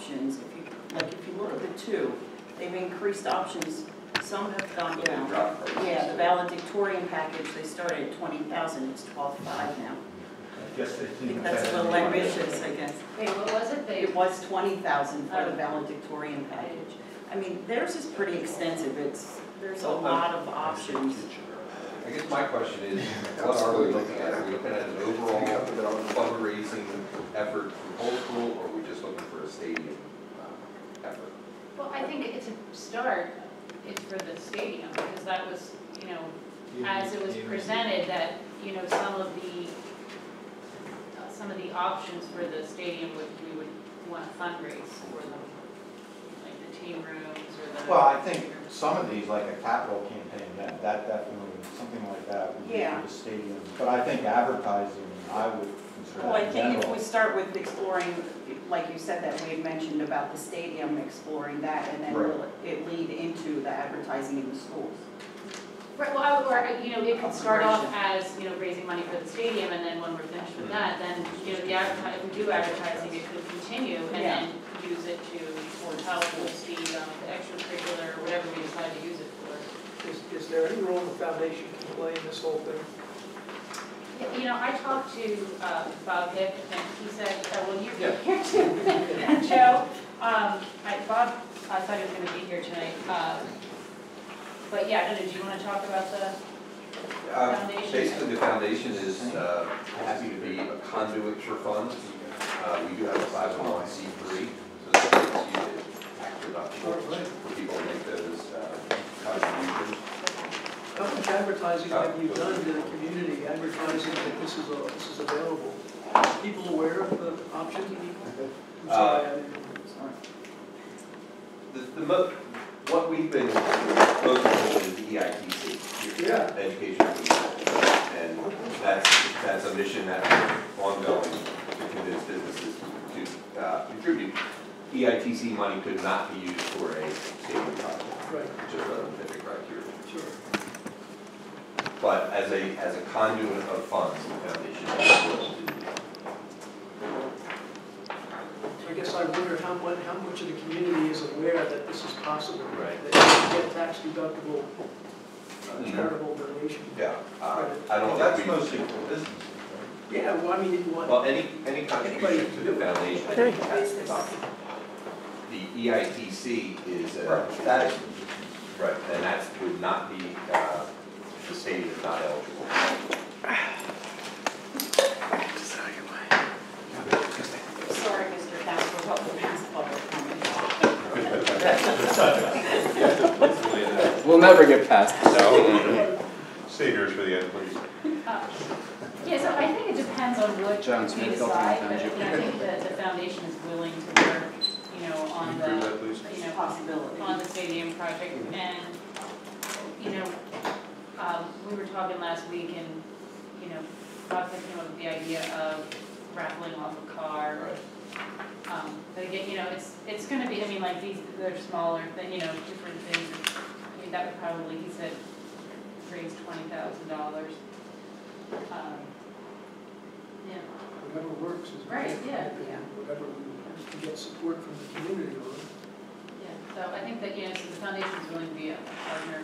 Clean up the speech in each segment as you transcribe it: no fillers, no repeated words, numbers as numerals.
options, if you look at the two, they've increased options. Some have gone down. Yeah, the valedictorian package, they started at 20,000, it's 12,500 now. I think that's a little ambitious, I guess. Wait, what was it? It was 20,000 for the valedictorian package. I mean, theirs is pretty extensive. There's a lot of options. I guess my question is, what are we looking at? Are we looking at an overall fundraising effort for the whole school, or are we just looking for a stadium effort? Well, I think it's a start. It's for the stadium, because that was, as it was presented, that, some of the options for the stadium we would want to fundraise for them, like the team rooms or the. Well, I think some of these, like a capital campaign, that definitely, something like that would be for the stadium. But I think advertising, I would consider Well, I that think general. if we start with exploring, like you said, that we had mentioned about the stadium, exploring that, and then will it lead into the advertising in the schools? Right, well, it could start off as, raising money for the stadium, and then when we're finished with that, then, if we do advertising, it could continue, and then use it for help with the extracurricular, or whatever we decide to use it for. Is there any role the foundation can play in this whole thing? I talked to Bob Hick, and he said, well, you're here too. And Joe, Bob, I thought he was going to be here tonight. But yeah, I don't know, do you want to talk about the foundation? Basically, the foundation is happy to be a conduit for funds. We do have a 501c3, so it's used as tax reduction for people to make those contributions. How much advertising have you done to the community, advertising that this is available? Are people aware of the option? What we've been focusing on is the EITC, Education, and that's a mission that's ongoing to convince businesses to contribute. EITC money could not be used for a stadium project, which is what I'm thinking criteria. Sure. But as a conduit of funds, the foundation is willing to do that. I guess I wonder how much of the community is aware that this is possible. Right. That you can get tax deductible charitable donation. Yeah, I don't That's think we. mostly for business. Yeah, well, I mean, if you want. Well, any contribution to the foundation is tax deductible. The EITC is That is. right, and that would not be the state is not eligible. Sorry, Mr. Counselor, what will pass public comment? We'll never get past this. No. Save yours for the end, please. Yeah, so I think it depends on what John we Smith, decide, Dalton, but Township. I think that the foundation is willing to work, on Can you prove the, that, please? Possibility. on the stadium project, and, we were talking last week, and, Bob came up with the idea of raffling off a car. But again, it's gonna be, like they're smaller, different things. That would probably, he said, raise $20,000. Yeah. Whatever works is. Right, yeah. Whatever we can get support from the community on. Yeah, so I think that, so the foundation is willing to be a partner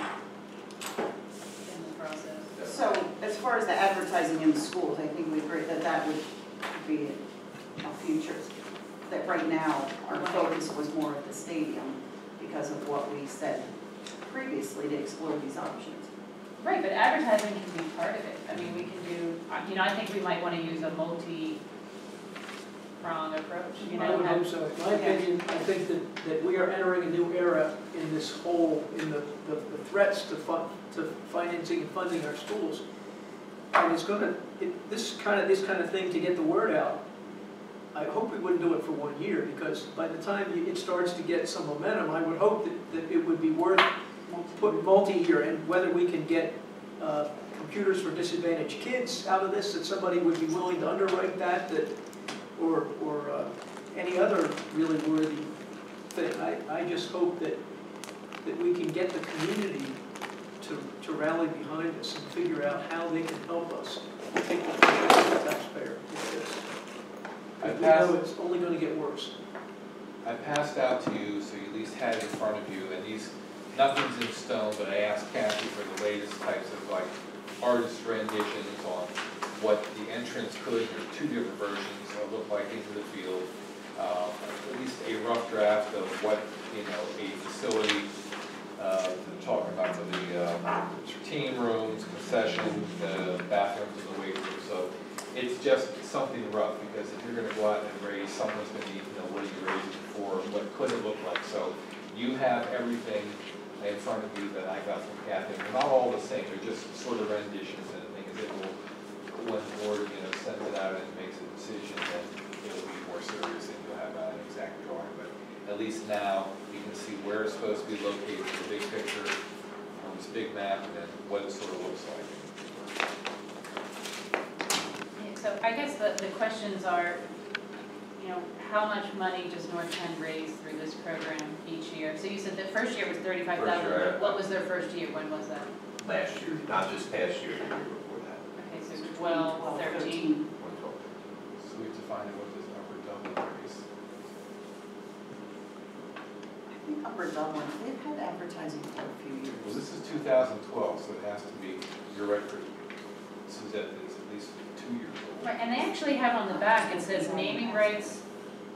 in the process. So, as far as the advertising in the schools, I think we agree that would be a future. That right now, our focus was more at the stadium because of what we said previously to explore these options. Right, but advertising can be part of it. We can do, I think we might want to use a multi-prong approach. I would hope so. In my opinion, I think that we are entering a new era in this whole, in the threats to financing and funding our schools. And it's going to, this kind of thing to get the word out, I hope we wouldn't do it for 1 year, because by the time it starts to get some momentum, I would hope that it would be worth multi-year, and whether we can get computers for disadvantaged kids out of this, that somebody would be willing to underwrite that or any other really worthy thing. I just hope that we can get the community to rally behind us and figure out how they can help us take the pressure off the taxpayer with this. We know it's only going to get worse. I passed out to you, so you at least had it in front of you, and these, nothing's in stone, but I asked Kathy for the latest types of like artist renditions on what the entrance could, there's two different versions, look like into the field. At least a rough draft of what, you know, a facility, talking about for the team rooms, concessions, the bathrooms and the weight room. So it's just something rough, because if you're gonna go out and raise, someone's gonna need to know what are you raising for, what could it look like. So you have everything in front of you that I got from Kathy. They're not all the same, they're just sort of renditions, and the thing is, it will, when the board, you know, sends it out and makes a decision, then it'll be more serious and you'll have an exact drawing. But at least now you can see where it's supposed to be located, the big picture on this big map, and then what it sort of looks like. Yeah, so I guess the questions are, you know, how much money does North Penn raise through this program each year? So you said the first year was $35,000. First year, What was their first year? When was that? Last year, not just past year, the year before that. Okay, so 12, 13. So we have to find out what this upper Dublin is. I think Upper Dublin, they've had advertising for a few years. Well, this is 2012, so it has to be, you're right, this is at least 2 years old. Right, and they actually have on the back, it says naming rights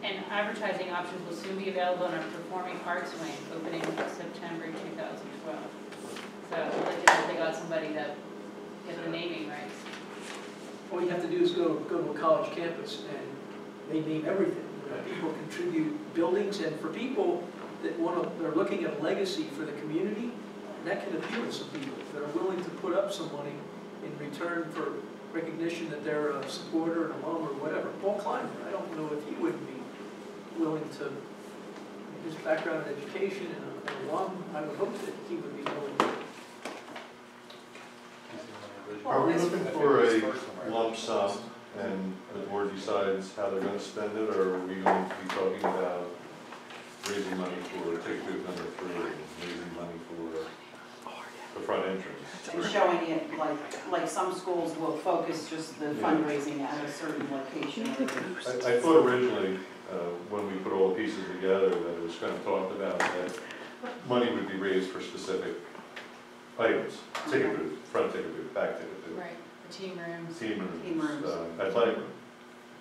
and advertising options will soon be available in our performing arts wing, opening September 2012. So they got somebody to get the naming rights. All you have to do is go to a college campus and they name everything. People contribute buildings, and for people that they're looking at a legacy for the community, that can appeal to some people that are willing to put up some money in return for recognition that they're a supporter, an alum, or whatever. Paul Kleiman, I don't know if he wouldn't be willing to, his background in education and an alum, I would hope that he would be willing to. Are we looking for a lump sum and the board decides how they're going to spend it, or are we going to be talking about raising money for ticket booth number 3, raising money for the front entrance? And showing it like some schools will focus just the fundraising at a certain location. I thought originally, when we put all the pieces together, that it was kind of talked about that money would be raised for specific items, ticket booth, front ticket booth, back ticket booth. Right, the team rooms. Team rooms. Athletic room,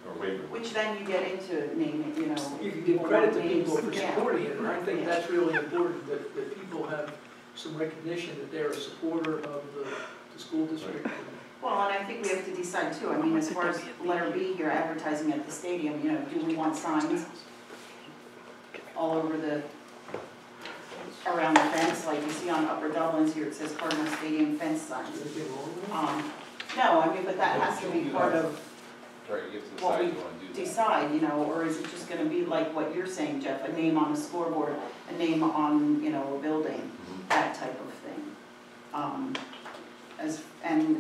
or weight room. Which then you get into naming, you know. You can give credit to people for Yeah. supporting it, and I think that's really important, that people have some recognition that they're a supporter of the school district. Well, and I think we have to decide too, I mean, as far as letter B here, advertising at the stadium, you know, do we want signs all over around the fence, like you see on Upper Dublin's here, it says Cardinal Stadium fence signs. Anything wrong with that? No, I mean, but that has to be part of Right, you have to what decide we you want to do that. decide, you know, or is it just gonna be like what you're saying, Jeff, a name on a scoreboard, a name on, you know, a building, that type of thing.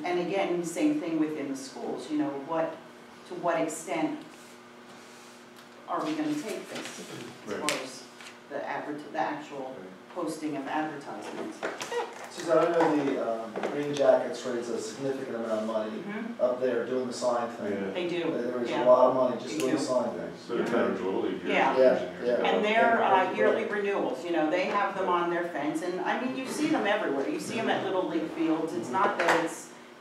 And again, same thing within the schools, you know, to what extent are we gonna take this as Right. far as the actual posting of advertisements? Susan, I know the Green Jackets raise a significant amount of money up there doing the sign thing. Yeah. They do, They raise yeah. a lot of money just They doing the do. sign thing. So the Pennridge Little League. Yeah. Yeah. And their yearly renewals, you know, they have them on their fence, and I mean, you see them everywhere, you see them at Little League fields, it's not that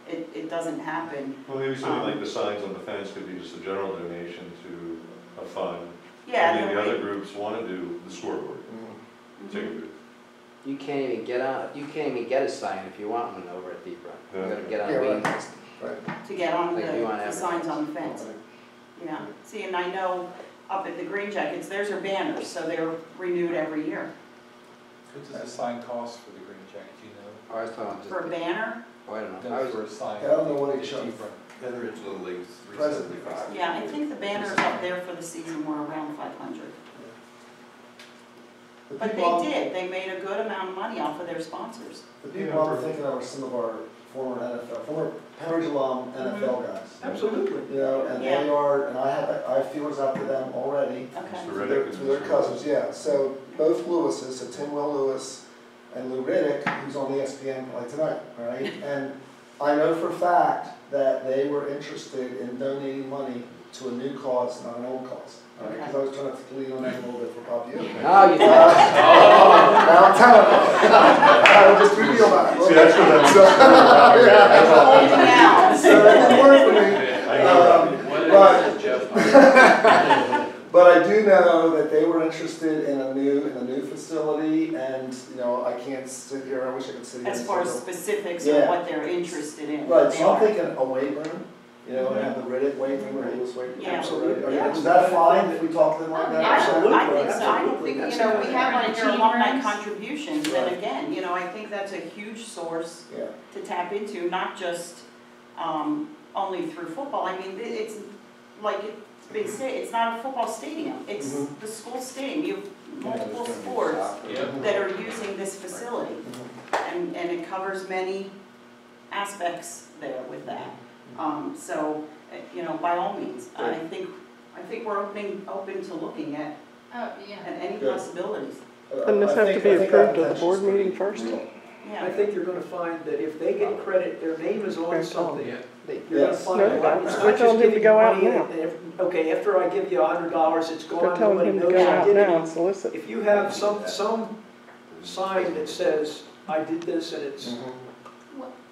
it doesn't happen. Well, maybe something like the signs on the fence could be just a general donation to a fund. Yeah, And then the we- other groups want to do the scoreboard, Mhm. ticket booth. You can't even get a sign if you want one over at Deep Run. You Yeah. gotta get on Yeah, waiting right. list. To get on Like you want the signs on the fence, yeah. See, and I know up at the Green Jackets, theirs are banners, so they're renewed every year. What does the sign cost for the Green Jacket, do you know? I was talking For a just, banner, oh, I don't know. No, for a sign. Yeah, I don't know what he showed. Deep Run. Pennridge Little League's Presently. 375. yeah, I think the banners up there for the season were around 500. But they made a good amount of money off of their sponsors. The people I'm thinking of are some of our former Pennridge alum NFL guys. Absolutely. You know, and Yeah. they are, and I have feelers out to them already. Okay. Mr. To Riddick their, and to their Mr. cousins, yeah. So both Lewises, so Tim Will Lewis and Lou Riddick, who's on ESPN like tonight, right? And I know for a fact that they were interested in donating money to a new cause, not an old cause. Because I was trying to lean on them a little bit for popularity. you. No, you don't. Now I'm telling you. I will just reveal that. See, that's what that's. So, Now. so that didn't work for me. But I do know that they were interested in a new facility, and, you know, I can't sit here, I wish I could sit here. As and far as say, specifics Yeah. of what they're interested in. right, they so I'm are. thinking a weight room, you know, and have the Riddick weight room, or Lewis weight room. Yeah. Absolutely. Yeah. Is that fine if we talk to them like that? Absolutely. I think so, I don't think, That's you know, not we have bad. like your Team alumni rooms. contributions, Right. and again, you know, I think that's a huge source Yeah. to tap into, not just, only through football. I mean, it's like it's been said, it's not a football stadium, it's Mhm. the school stadium. You have Yeah, there's multiple gonna be sports soccer. Yep. that are using this facility, and it covers many aspects there with that. So, you know, by all means, I think we're open to looking at Oh, yeah. any Good. possibilities. Doesn't this have to be approved at the board meeting first? Yeah. I think you're gonna find that if they get credit, their name is on something, Yeah. you're gonna Yes. find No, a lot. It's we're not just telling him to giving go out money now. okay, after I give you $100, it's They're gone, telling nobody him to knows go I out did now it. and solicit. If you have some sign that says, I did this and it's,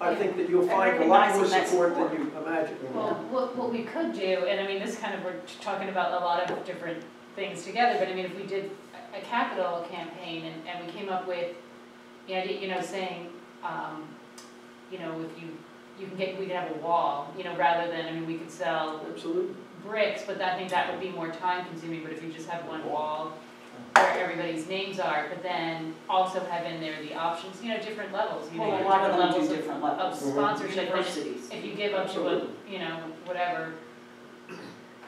I think that you'll And find a lot more recognizing that support support. than you imagine. Well, what we could do, and I mean, this kind of, we're talking about a lot of different things together, but I mean, if we did a capital campaign and we came up with the idea, you know, saying, you know, if we could have a wall, you know, rather than, I mean, we could sell Absolutely. bricks, but I think that would be more time consuming, but if you just have one wall where everybody's names are, but then also have in there the options, you know, different levels, you know, Well, a lot of different them do levels different of levels. sponsorship. And Universities. if you give up to a, you know, whatever,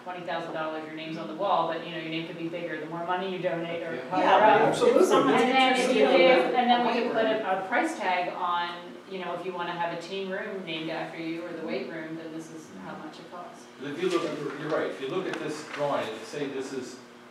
$20,000, your name's on the wall, but you know, your name could be bigger, the more money you donate or Yeah, higher up. Absolutely. if someone's And then if interested you in give, the and then we could weight put room. a price tag on, you know, if you wanna have a team room named after you or the weight room, then this is how much it costs. If you look, you're right, if you look at this drawing, and say this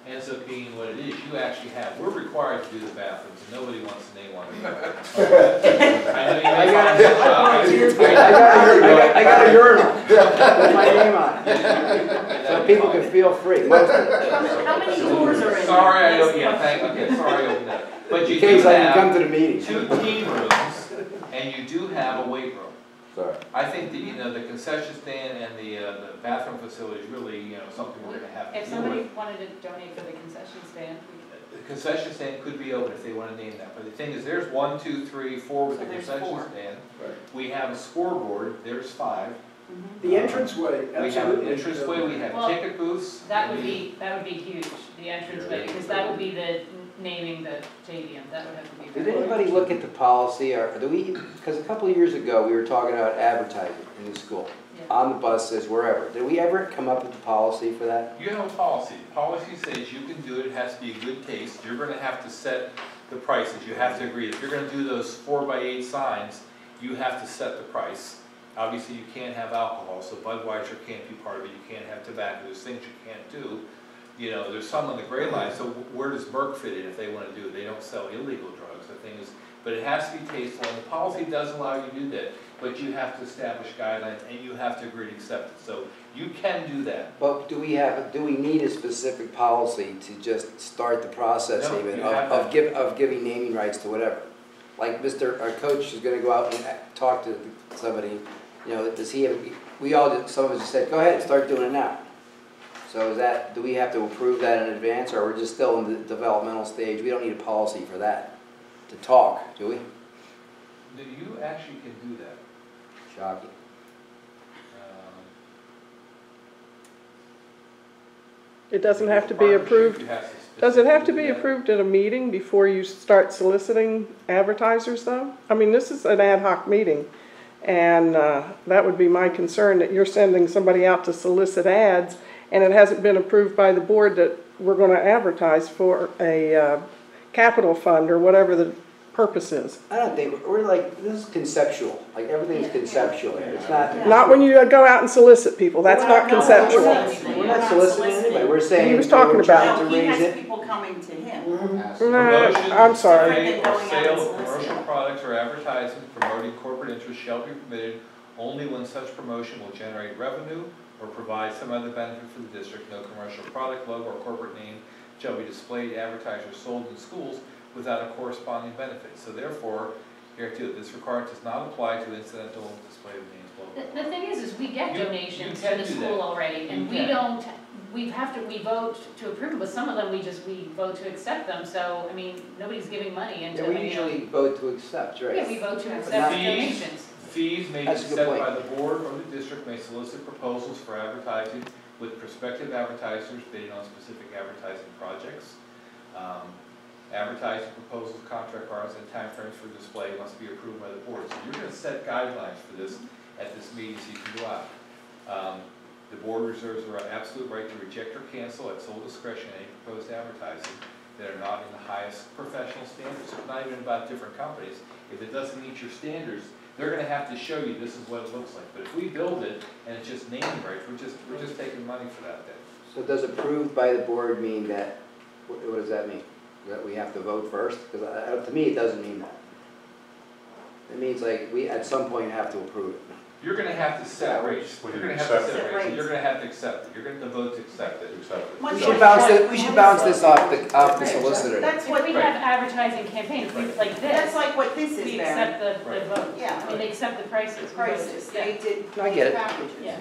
ends up being what it is, you actually have, we're required to do the bathrooms, and nobody wants to name one. I know you may find I got a urinal with my name on it, so people can feel free. How many doors are in there? Sorry, I That's opened, yeah, the thank, question. okay, sorry I opened that. But In you do case I can come have to the meeting. 2 team rooms, and you do have a weight room. Sorry. I think that, you know, the concession stand and the bathroom facility is really, you know, something we're gonna have to If deal with. somebody wanted to donate for the concession stand, The concession stand could be open if they wanna name that, but the thing is, there's 1, 2, 3, 4 with So the there's concession 4. stand. Right. We have a scoreboard, there's 5. Mhm. The entranceway, We have an absolutely. entranceway, we have Well, ticket booths. that would be huge, the entranceway, because that would be the naming the stadium, that would have to be. Did very- anybody look at the policy, or do we, because a couple of years ago, we were talking about advertising in the school, Yeah. on the buses, wherever. Did we ever come up with the policy for that? You have a policy. Policy says you can do it, it has to be a good taste. You're gonna have to set the prices, you have to agree. If you're gonna do those 4x8 signs, you have to set the price. Obviously, you can't have alcohol, so Budweiser can't be part of it, you can't have tobacco, there's things you can't do. You know, there's some on the gray line, so where does Merck fit in if they wanna do it? They don't sell illegal drugs, the thing is, but it has to be tasteful, and the policy does allow you to do that, but you have to establish guidelines, and you have to agree to accept it, so you can do that. But do we need a specific policy to just start the process No, even you have of giving naming rights to whatever? Like our coach is gonna go out and talk to somebody, you know, does he have, some of us just said, go ahead, start doing it now. So do we have to approve that in advance, or we're just still in the developmental stage? We don't need a policy for that, to talk, do we? You actually can do that. Shocking. It doesn't have to be approved. Does it have to be approved at a meeting before you start soliciting advertisers, though? I mean, this is an ad hoc meeting, and that would be my concern, that you're sending somebody out to solicit ads, and it hasn't been approved by the board that we're going to advertise for a capital fund or whatever the purpose is. I don't think, we're like, this is conceptual, like everything's conceptual here. It's not. Not when you go out and solicit people, that's not conceptual. We're not soliciting anybody, we're saying. He was talking we're about trying No, to he raise has it. people coming to him. I'm sorry. Different than Or going out sale and of soliciting. commercial products or advertising promoting corporate interests shall be permitted only when such promotion will generate revenue or provide some other benefit for the district. No commercial product, logo, or corporate name shall be displayed, advertised, or sold in schools without a corresponding benefit. So therefore, here too, this requirement does not apply to incidental display of names, blah, blah, blah. The thing is we get You donations can to the do school that. already, and You we can. don't, we vote to approve them, but some of them we vote to accept them, so, I mean, nobody's giving money into, Yeah, we usually vote to accept, right? Yeah, we vote to But accept not- donations. Fees may be That's a good set point. by the board or the district may solicit proposals for advertising with prospective advertisers bidding on specific advertising projects. Advertising proposals, contract requirements, and timeframes for display must be approved by the board. So you're gonna set guidelines for this at this meeting so you can go out. The board reserves the absolute right to reject or cancel at sole discretion any proposed advertising that are not in the highest professional standards. So it's not even about different companies. If it doesn't meet your standards, they're gonna have to show you this is what it looks like. But if we build it and it's just naming rights, we're just taking money for that then. So does approved by the board mean that, what does that mean? That we have to vote first? Because to me, it doesn't mean that. It means like, we, at some point, have to approve it. You're gonna have to set rates. When You're you gonna have to accept set it. rates, and you're gonna have to accept it. You're gonna vote to accept it. Accept it. Much We like should bounce what- it, we should bounce this off the Right. solicitor. That's If what, we have advertising campaigns, we, like that's this, like what this is, we Barry. accept the Right. vote. Yeah. I mean, they accept the prices. we vote. Prices, Yeah. they did I get it. packages. Yeah.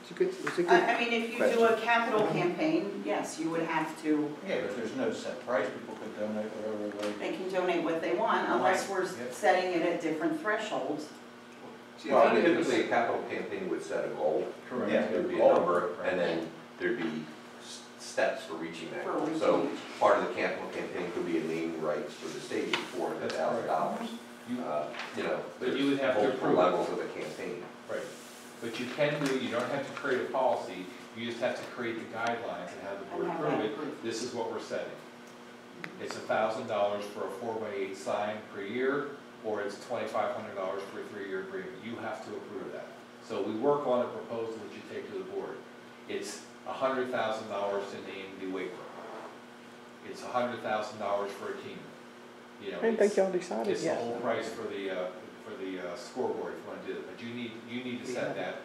It's a good, I mean, if you do a capital campaign, yes, you would have to, Yeah, but there's no set price, people could donate whatever they can donate what they want unless we're Yep. setting it at different thresholds. See, I think typically a capital campaign would set a goal. Correct. Yeah. There'd be a number, and then there'd be steps for reaching that For goal. reaching So each. part of the capital campaign could be a naming rights for the stadium, $400,000. You, You know, But you would have to multiple approve. levels of a campaign. right. But you can do, you don't have to create a policy, you just have to create the guidelines and have the board And have approve that it. approved. This is what we're setting. It's $1,000 for a 4x8 sign per year, or it's $2,500 for a 3-year agreement. You have to approve that. So we work on a proposal that you take to the board. It's $100,000 to name the weight room. It's $100,000 for a team. You know, I didn't think it's- y'all decided It's the yet. whole price for the scoreboard if you want to do it, but you need to set that.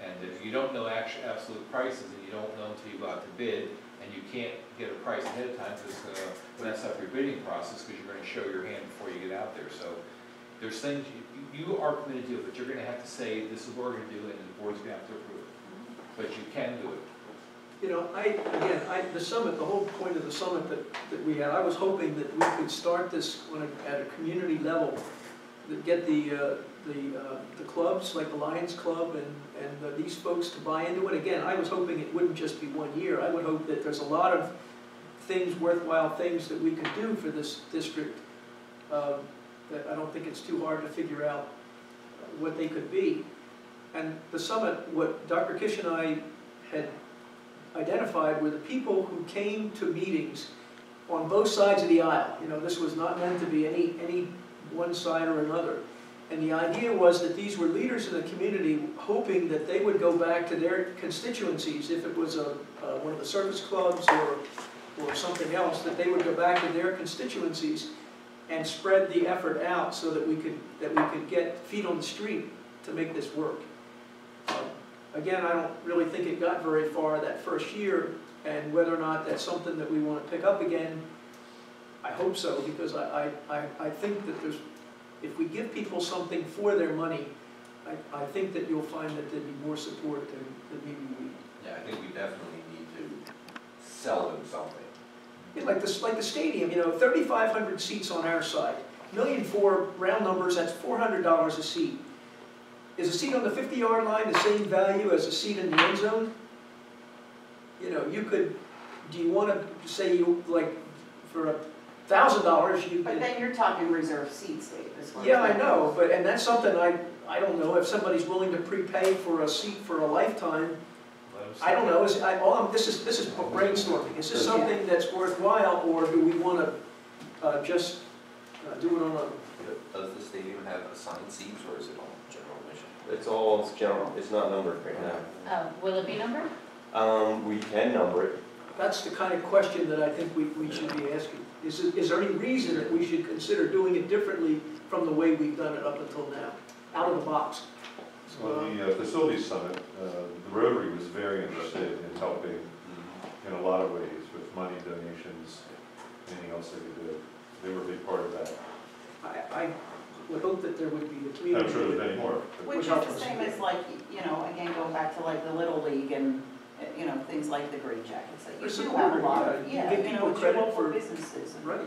And if you don't know absolute prices, and you don't know until you go out to bid, and you can't get a price ahead of time, because it's gonna mess up your bidding process, because you're gonna show your hand before you get out there. So there's things, you are committed to, but you're gonna have to say, this is what we're gonna do, and the board's gonna have to approve it. But you can do it. You know, the summit, the whole point of the summit that we had, I was hoping that we could start this at a community level, that get the clubs, like the Lions Club and these folks to buy into it. Again, I was hoping it wouldn't just be 1 year. I would hope that there's a lot of things, worthwhile things that we could do for this district, that I don't think it's too hard to figure out what they could be. And the summit, what Dr. Kish and I had identified were the people who came to meetings on both sides of the aisle. You know, this was not meant to be any one side or another. And the idea was that these were leaders in the community hoping that they would go back to their constituencies, if it was one of the service clubs or something else, that they would go back to their constituencies and spread the effort out so that we could get feet on the street to make this work. Again, I don't really think it got very far that first year, and whether or not that's something that we want to pick up again, I hope so, because I think that if we give people something for their money, I think that you'll find that there'd be more support than maybe we. Yeah, I think we definitely need to sell them something. Yeah, like the stadium, you know, 3,500 seats on our side, $1.4 million round numbers, that's $400 a seat. Is a seat on the 50-yard line the same value as a seat in the end zone? You know, you could, do you want to say you, like, for $1,000 you But could... then you're talking reserved seats, Dave, is what. Yeah, I know, and that's something I don't know, if somebody's willing to prepay for a seat for a lifetime, I don't know, this is brainstorming. Is this something that's worthwhile, or do we want to just do it on a... Does the stadium have assigned seats, or is it all general admission? It's all general, it's not numbered right now. Will it be numbered? We can number it. That's the kind of question that I think we should be asking. Is there any reason that we should consider doing it differently from the way we've done it up until now, out of the box? On the facilities summit, the Rotary was very interested in helping in a lot of ways with money, donations, anything else they could do. They were a big part of that. I would hope that there would be the community. I'm sure there's many more. Which is the same as like, you know, again, going back to like the Little League and, you know, things like the Green Jackets. Like, There's you do support, have a lot yeah. of, You yeah, give you know, people it's your credit local for- businesses. And, Right.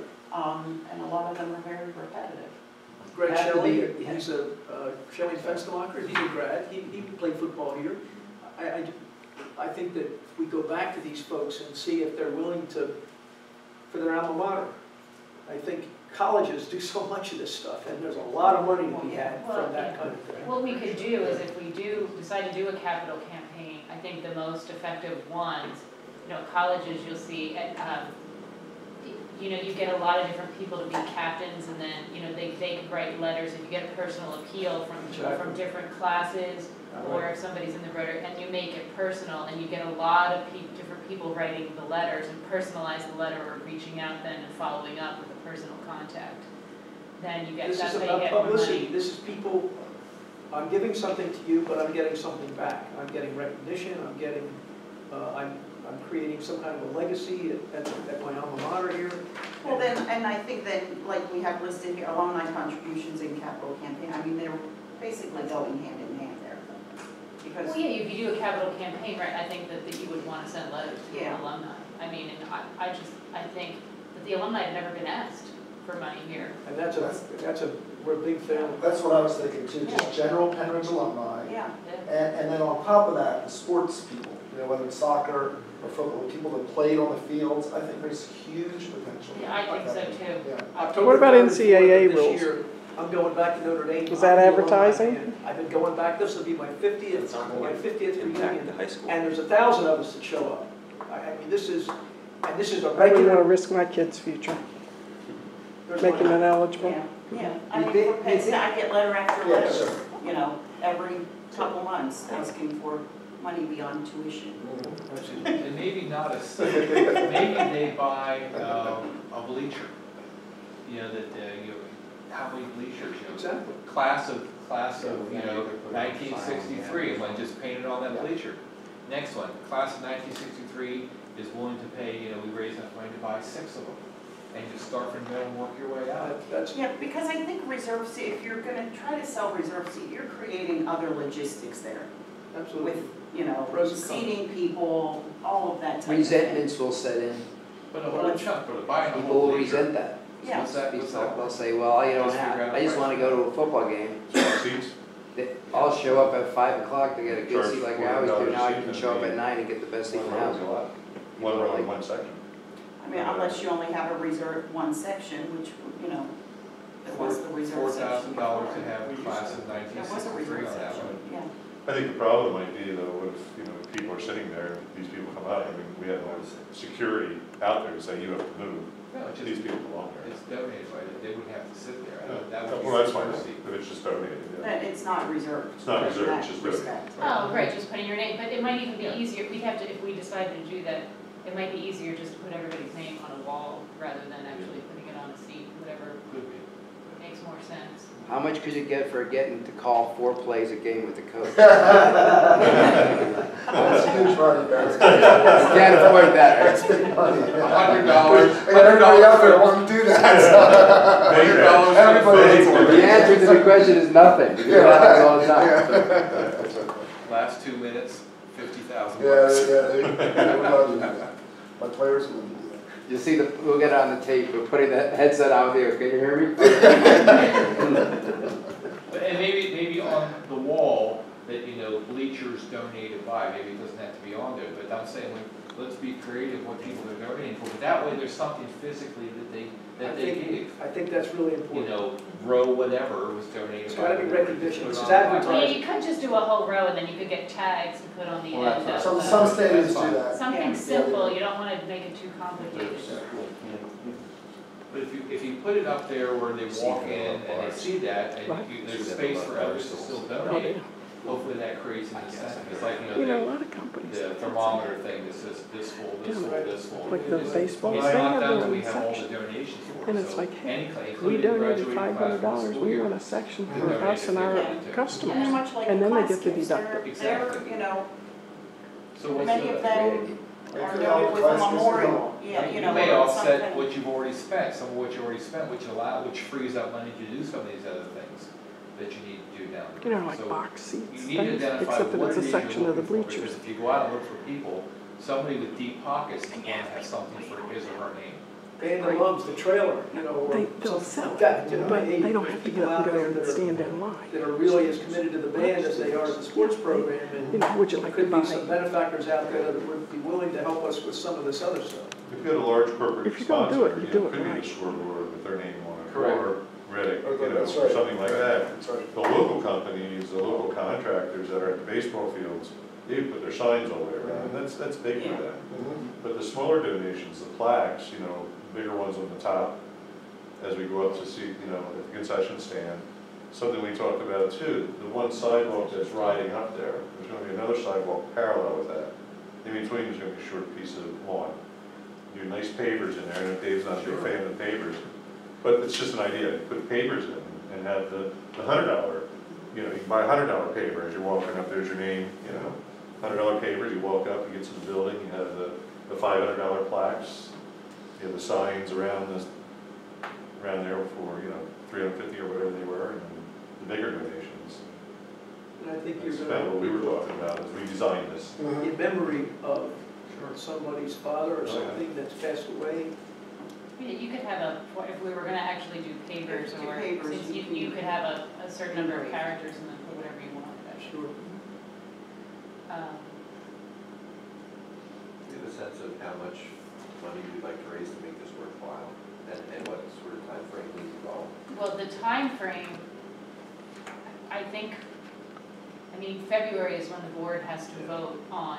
and a lot of them are very repetitive. Greg Have to Shelley, be- he's a, Shelley Fenstermacher, he's a grad, he played football here. I think that if we go back to these folks and see if they're willing to, for their alma mater. I think colleges do so much of this stuff, and there's a lot of money to be had from that kind of thing. What we could do is if we do decide to do a capital campaign, I think the most effective ones, you know, colleges you'll see, you know, you get a lot of different people to be captains, and then, you know, they could write letters, if you get a personal appeal from people from different classes, or if somebody's in the Rotary, and you make it personal, and you get a lot of different people writing the letters, and personalize the letter, or reaching out then and following up with a personal contact, then you get, This that's is how you about get more publicity, money. this is people, I'm giving something to you, but I'm getting something back. I'm getting recognition, I'm getting, I'm creating some kind of a legacy at my alma mater here. Well then, and I think then, like we have listed here, alumni contributions in capital campaign, I mean, they're basically going hand in hand there. Because, Well, yeah, if you do a capital campaign, right, I think that you would want to send letters to Yeah. alumni. I mean, and I think that the alumni have never been asked for money here. And we're a big family. That's what I was thinking too, just general Pennridge alumni. yeah, And then on top of that, the sports people, you know, whether it's soccer or football, people that played on the fields, I think there's huge potential. Yeah, I think so too. Yeah. October What about 3rd, 4th NCAA of this rules? year, I'm going back to Notre Dame. Is that I'm the alumni advertising? fan. I've been going back, this will be my 50th reunion, high school. and there's 1,000 of us that show up. I mean, this is a I wouldn't want to regular. risk my kid's future, there's making my- it eligible. yeah, yeah. I mean, for Penn State, I get letter after Yeah, letter, sure. you know, every couple months asking for money beyond tuition. And maybe not maybe they buy a bleacher, you know, that, how many bleachers, you know, Exactly. class of, you know, 1963, and one just painted on that bleacher. Next one, class of 1963 is willing to pay, you know, we raised enough money to buy 6 of them, and just start from there and work your way out. That's, Yeah, because I think reserve seat, if you're gonna try to sell reserve seat, you're creating other logistics there absolutely. with, you know, Pros and cons. seating people, all of that type of thing. Resentments will set in. But a whole chunk, but buying a People whole will bleacher. resent that. Yeah. What's that? They'll say, well, you don't Just figure have, out I just the want to price. go to a football game. Seats? I'll show up at 5 o'clock to get a good Charge seat like I always do. $40 Now I seat can and show up be- at 9 and get the best seat in the house. One row in one section. I mean, unless you only have a reserved one section, which, you know, there was the reserve section. $4,000 to have a class of There was a 1963 reserve on that section, one. yeah. I think the problem might be though, if, you know, people are sitting there, these people come out, I mean, we have no security out there to say you have to move. No, it's These just, people belong there. it's donated, right, they would have to sit there. That would be Well, that's fine, secrecy. if it's just donated, yeah. But it's not reserved. It's not in reserved, that it's just respect. Oh, right, just putting your name, but it might even be Yeah. easier, we'd have to, if we decided to do that, it might be easier just to put everybody's name on a wall rather than actually putting it on a seat, whatever Could be. makes more sense. How much could you get for getting to call 4 plays a game with the coach? That's a huge money, Barry. You can't afford that, That's right? big money. $100. I got everybody out there wanting to do that. $100 Everybody wants to do The answer to the question is nothing, because it happens all the time. Last 2 minutes, $50,000. Yeah, they would love to do that. My players would do that. You see, we'll get it on the tape, we're putting the headset out there, can you hear me? And maybe on the wall, that, you know, bleachers donated by, maybe it doesn't have to be on there, but I'm saying, let's be creative what people are donating for, but that way there's something physically that they gave. I think that's really You important. know, row whatever was donated. It's by gotta be whatever, recognition. just This put is it on the advertising. Well, you could just do a whole row and then you could get tags and put on the Well, end of Some the- stadiums That's fine. do that. Something Yeah. simple, you don't want to make it too complicated. But if you put it up there where they walk in and they see that, and there's space for others to still donate, hopefully that creates an incentive. It's like, You you know, a know, lot of companies. the thermometer thing that says this full, this full, this full. Like the baseball, It's they not have done their till we own have all the section. donations for it. And it's So like, hey, any- we including donated graduating class from the $500, school we year. want a section We for donated us and our $50 too. And they're customers. much like And then they class get to gifts. deduct They're, Exactly. you know, So what's many the- of them or donate with a memorial, yeah, you know, may or offset something. what you've already spent, some of what you already spent, which frees up money to do some of these other things that you need to do down the road. like So box seats, you need to things, identify except that what it's it a is you're section of the looking for, bleachers. because if you go out and look for people, somebody with deep pockets is going to have something for his or her name. Band of Loves, the trailer, you know, They'll or sell something like that, you know, but hey, they don't have to people get up out and go there and that are- stand in line. that are really as committed to the band as they are to the sports program, and Would you there like to could buy? be some benefactors out there that would be willing to help us with some of this other stuff. If you had a large corporate If you're gonna do sponsor, it, you you do know, it could be right. the scoreboard with their name on it, Correct. or Riddick, Okay, you know, that's or right. something like that. That's right. The local companies, the local contractors that are at the baseball fields, they put their signs all the way around, and that's big for Yeah. them. Mhm. But the smaller donations, the plaques, you know, bigger ones on the top, as we go up to see, you know, at the concession stand, something we talked about too, the one sidewalk that's riding up there, there's gonna be another sidewalk parallel with that. In between, there's gonna be a short piece of lawn. Do nice pavers in there, and Dave's not a big fan of pavers, but it's just an idea, put pavers in and have the $100, you know, you can buy a $100 paver as you're walking up, there's your name, you know, $100 pavers, you walk up, you get to the building, you have the $500 plaques, you have the signs around there for, you know, 350 or whatever they were, and the bigger donations. And I think you're That's gonna about what we were have talking about as we designed this. Mhm. in memory of somebody's father or something that's passed away. Yeah, you could have a, if we were gonna actually do pavers, Do or, pavers, since you you can- could have a certain number of characters and then put whatever you want. Sure. Do you have a sense of how much money you'd like to raise to make this worthwhile, and what sort of timeframe needs involved? Well, the time frame, I think, February is when the board has to vote on.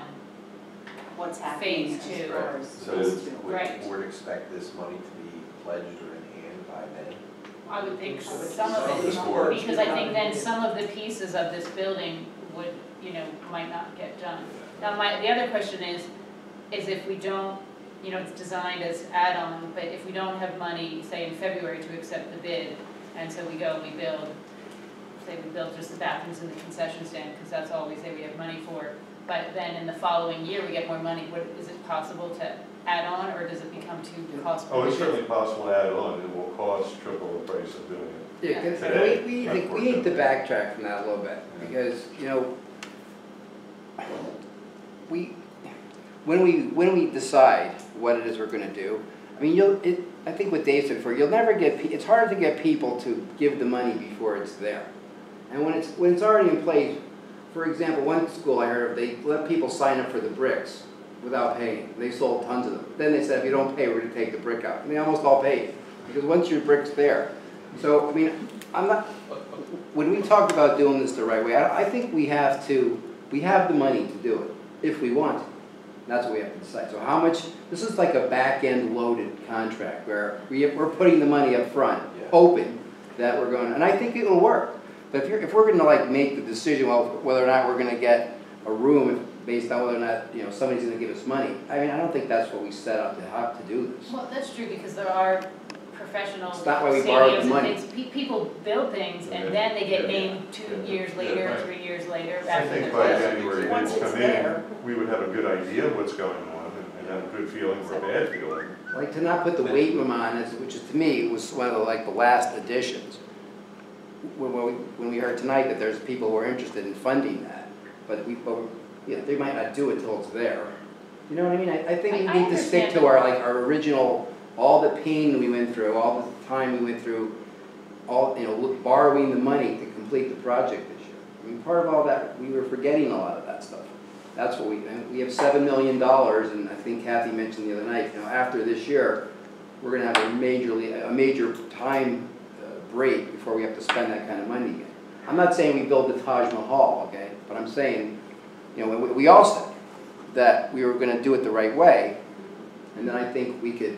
What's happening Phase as two. far as So phase two. would Right. the board expect this money to be pledged or in hand by then? I would think some Some of of the it, boards. because I think then some of the pieces of this building would, might not get done. Now, the other question is if we don't, it's designed as add-on, but if we don't have money, say in February to accept the bid, and so we go and we build, say we build just the bathrooms and the concession stand, because that's all we say we have money for, but then in the following year we get more money, is it possible to add on, or does it become too costly? Oh, it's certainly possible to add on, it will cost triple the price of doing it. Yeah, Today, we need to backtrack from that a little bit, because, when we decide what it is we're gonna do, I think what Dave said before, you'll never get, it's hard to get people to give the money before it's there. And when it's already in place, for example, one school I heard of, they let people sign up for the bricks without paying. They sold tons of them. Then they said, if you don't pay, we're gonna take the brick out. And they almost all paid, because once your brick's there. So, when we talk about doing this the right way, I think we have the money to do it, if we want to. That's what we have to decide. So how much, this is like a back-end loaded contract, where we're putting the money up front, hoping that we're going to, and I think it will work. But if we're going to make the decision, whether or not we're going to get a room based on whether or not, somebody's going to give us money, I don't think that's what we set out to have to do this. Well, that's true, because there are professional It's not why we borrowed the stadiums money. and things, people build things, and then they get named 2 years later, right. 3 years later, I after think the by fact. January, Once they will it's come in, there. we would have a good idea of what's going on, and have a good feeling or a bad feeling. Like to not put the weight room on, which is to me was one of the last additions. When we heard tonight that there's people who are interested in funding that, but they might not do it till it's there. You know what I mean? I think we I need to stick to understand our original, all the pain we went through, all the time we went through, borrowing the money to complete the project this year. Part of all that, we were forgetting a lot of that stuff. That's what we have $7 million, and I think Kathy mentioned the other night, after this year, we're gonna have a major time break before we have to spend that kind of money again. I'm not saying we build the Taj Mahal, okay, but I'm saying, we all said that we were gonna do it the right way, and then I think we could,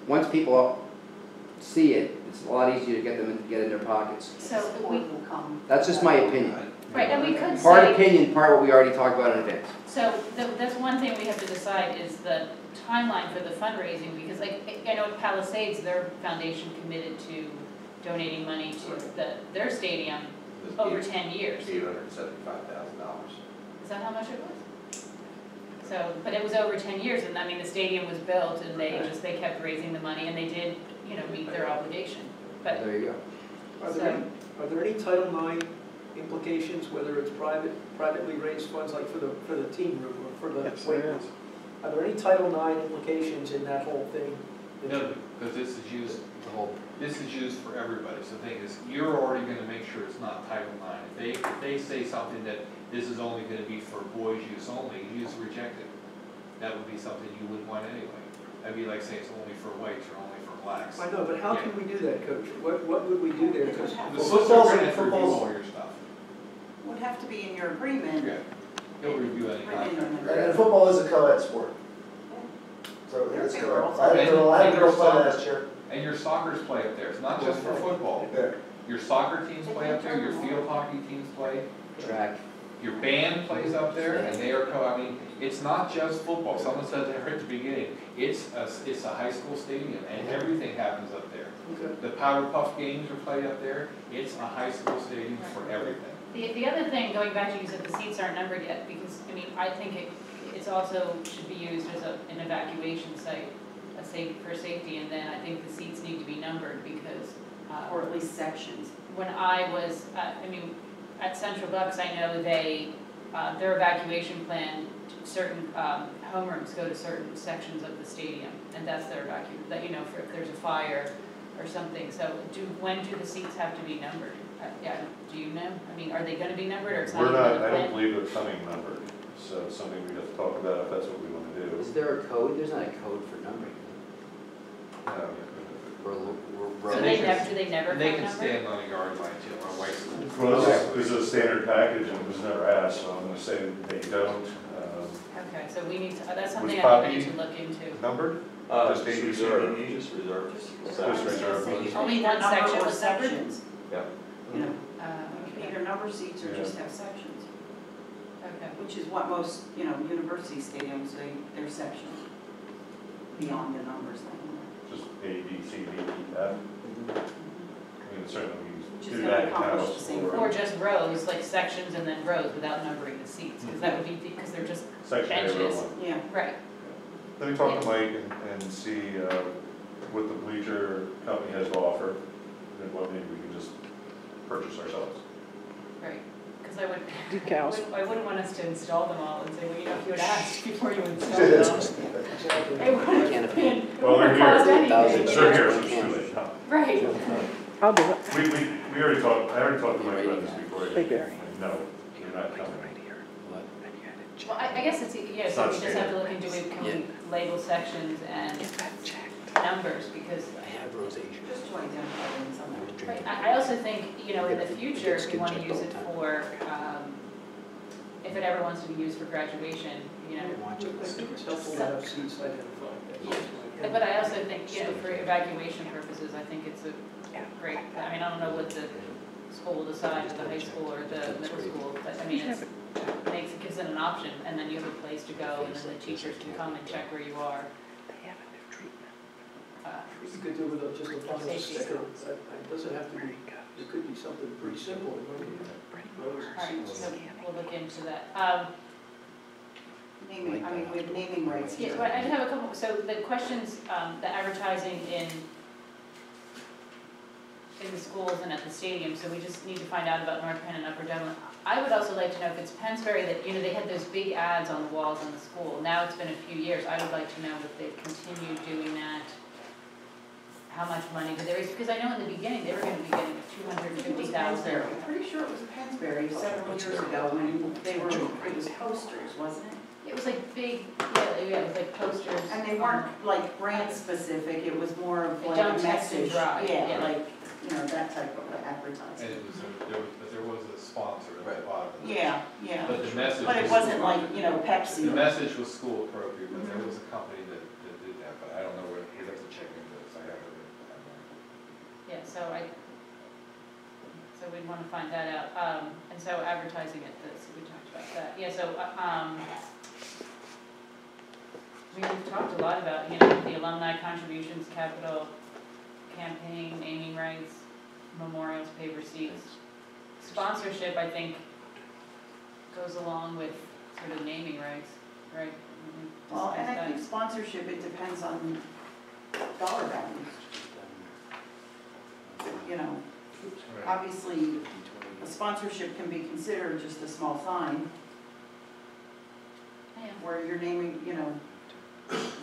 once people see it, it's a lot easier to get them to get in their pockets. So Support will come. That's just my opinion. Right, and we could Part say, opinion, part what we already talked about in advance. so that's one thing we have to decide is the timeline for the fundraising, because I know at Palisades, their foundation committed to donating money to their stadium over 10 years. $875,000. Is that how much it was? So, but it was over 10 years, and I mean, the stadium was built, and they kept raising the money, and they did, you know, meet their obligation. But, There you go. Are there any Title IX implications, whether it's privately raised funds, like for the team room or for the Yes, there weight room? is. Are there any Title IX implications in that whole thing? No, because this is used for everybody. So the thing is, you're already gonna make sure it's not Title IX. If they say something that this is only gonna be for boys use only, you just reject it. That would be something you wouldn't want anyway. That'd be like saying it's only for whites or only for blacks. I know, but how can we do that, Coach? What would we do there? Because The football's gonna have to review all your stuff. Would have to be in your agreement. Yeah, he'll review any contract. And football is a co-ed sport. So it's co-ed. I had a girl play last year. And your soccer's play up there. It's not just for football. Yeah. Your soccer teams play up there, your field hockey teams play. Track. Your band plays up there, and they are I mean, it's not just football. Someone said there at the beginning, it's a high school stadium, and everything happens up there. Okay. The Powder Puff games are played up there. It's a high school stadium for everything. the other thing, going back to you said the seats aren't numbered yet, because, I mean, I think it's also should be used as an evacuation site, for safety, and then I think the seats need to be numbered, because, Or at least sections. when I was, at Central Bucks, I know their evacuation plan, certain homerooms go to certain sections of the stadium, and that's their that, you know, for if there's a fire or something. So when do the seats have to be numbered? Yeah, do you know? I mean, are they gonna be numbered, or it's not We're even in not, the I plan? don't believe they're coming numbered, so it's something we have to talk about if that's what we want to Is do. there a code? There's not a code for numbering. So do they never They have can numbered? stand on a yard line too, on white school. Well, this is a standard package and it was never asked, so I'm gonna say they don't. Okay, so we need to, that's something Was I think we need Poppy to look into. Numbered? Just Just reserve, ABC? just reserve. Just reserve. Only one Number section or was numbered? sections. Yeah. You know, Okay. either number seats or just have sections, Okay. which is what most, you know, university stadiums, they're sections beyond the numbers. Just A, B, C, D, E, F. I mean, certainly Which we is do gonna that accomplish in-house. the same or Or just rows, like sections and then rows without numbering the seats, because that would be, because they're just, Section A, row benches. one. Yeah. right. Let me talk to Mike and see what the bleacher company has to offer, and what maybe we can just purchase ourselves. Right, because I would, Decals. I wouldn't want us to install them all and say, well, you know, if you had asked before you installed them, it wouldn't have been, it Well, wouldn't they're have caused here. anything. It's you their know? here, so it's too late. Right, I'll do it. We already talked, I already talked to Mike about this before. Big area. No, you're not coming. well, I guess it's, yeah, It's so not we just have to look into it, can we label sections and numbers, because, I have rosacea. Just to identify them somehow. right, I also think, you know, in the future, if we want to use it for, if it ever wants to be used for graduation, you know, I think it's helpful to have seats identified. but I also think, you know, for evacuation purposes, I think it's a great, I mean, I don't know what the school will decide, the high school or the middle school, but I mean, it gives it an option, and then you have a place to go, and then the teachers can come and check where you are. You could do with just a vinyl sticker. It doesn't have to be, it could be something pretty simple. All right, so we'll look into that. Naming, I mean, we have naming rights Yeah, here. but I do have a couple, so the questions, the advertising in the schools and at the stadium, so we just need to find out about North Penn and Upper Devon. I would also like to know if it's Pennsbury that, you know, they had those big ads on the walls in the school. Now it's been a few years. I would like to know if they've continued doing that. How much money did they raise? Because I know in the beginning, they were gonna be getting $250,000. I'm pretty sure it was Pennsbury several years ago when they were, it was posters, wasn't it? It was like big, yeah, it was like posters. And they weren't like brand specific, it was more of like Don't a text and message. drive, yeah. Like, you know, that type of And advertising. it was, there was a sponsor at the bottom. Yeah, yeah. But the message. But it was- wasn't like, you know, Pepsi. The message was school appropriate, but there was a company that did that, but I don't know what, we'd have to check into this, I haven't. Yeah, so we'd want to find that out. And so advertising it, we talked about that. Yeah, so, we've talked a lot about, you know, the alumni contributions, capital campaign, naming rights, memorials, pay receipts. Sponsorship, I think, goes along with sort of naming rights, right? Well, and I think sponsorship, it depends on dollar value. You know, obviously, a sponsorship can be considered just a small sign Yeah. where you're naming, you know,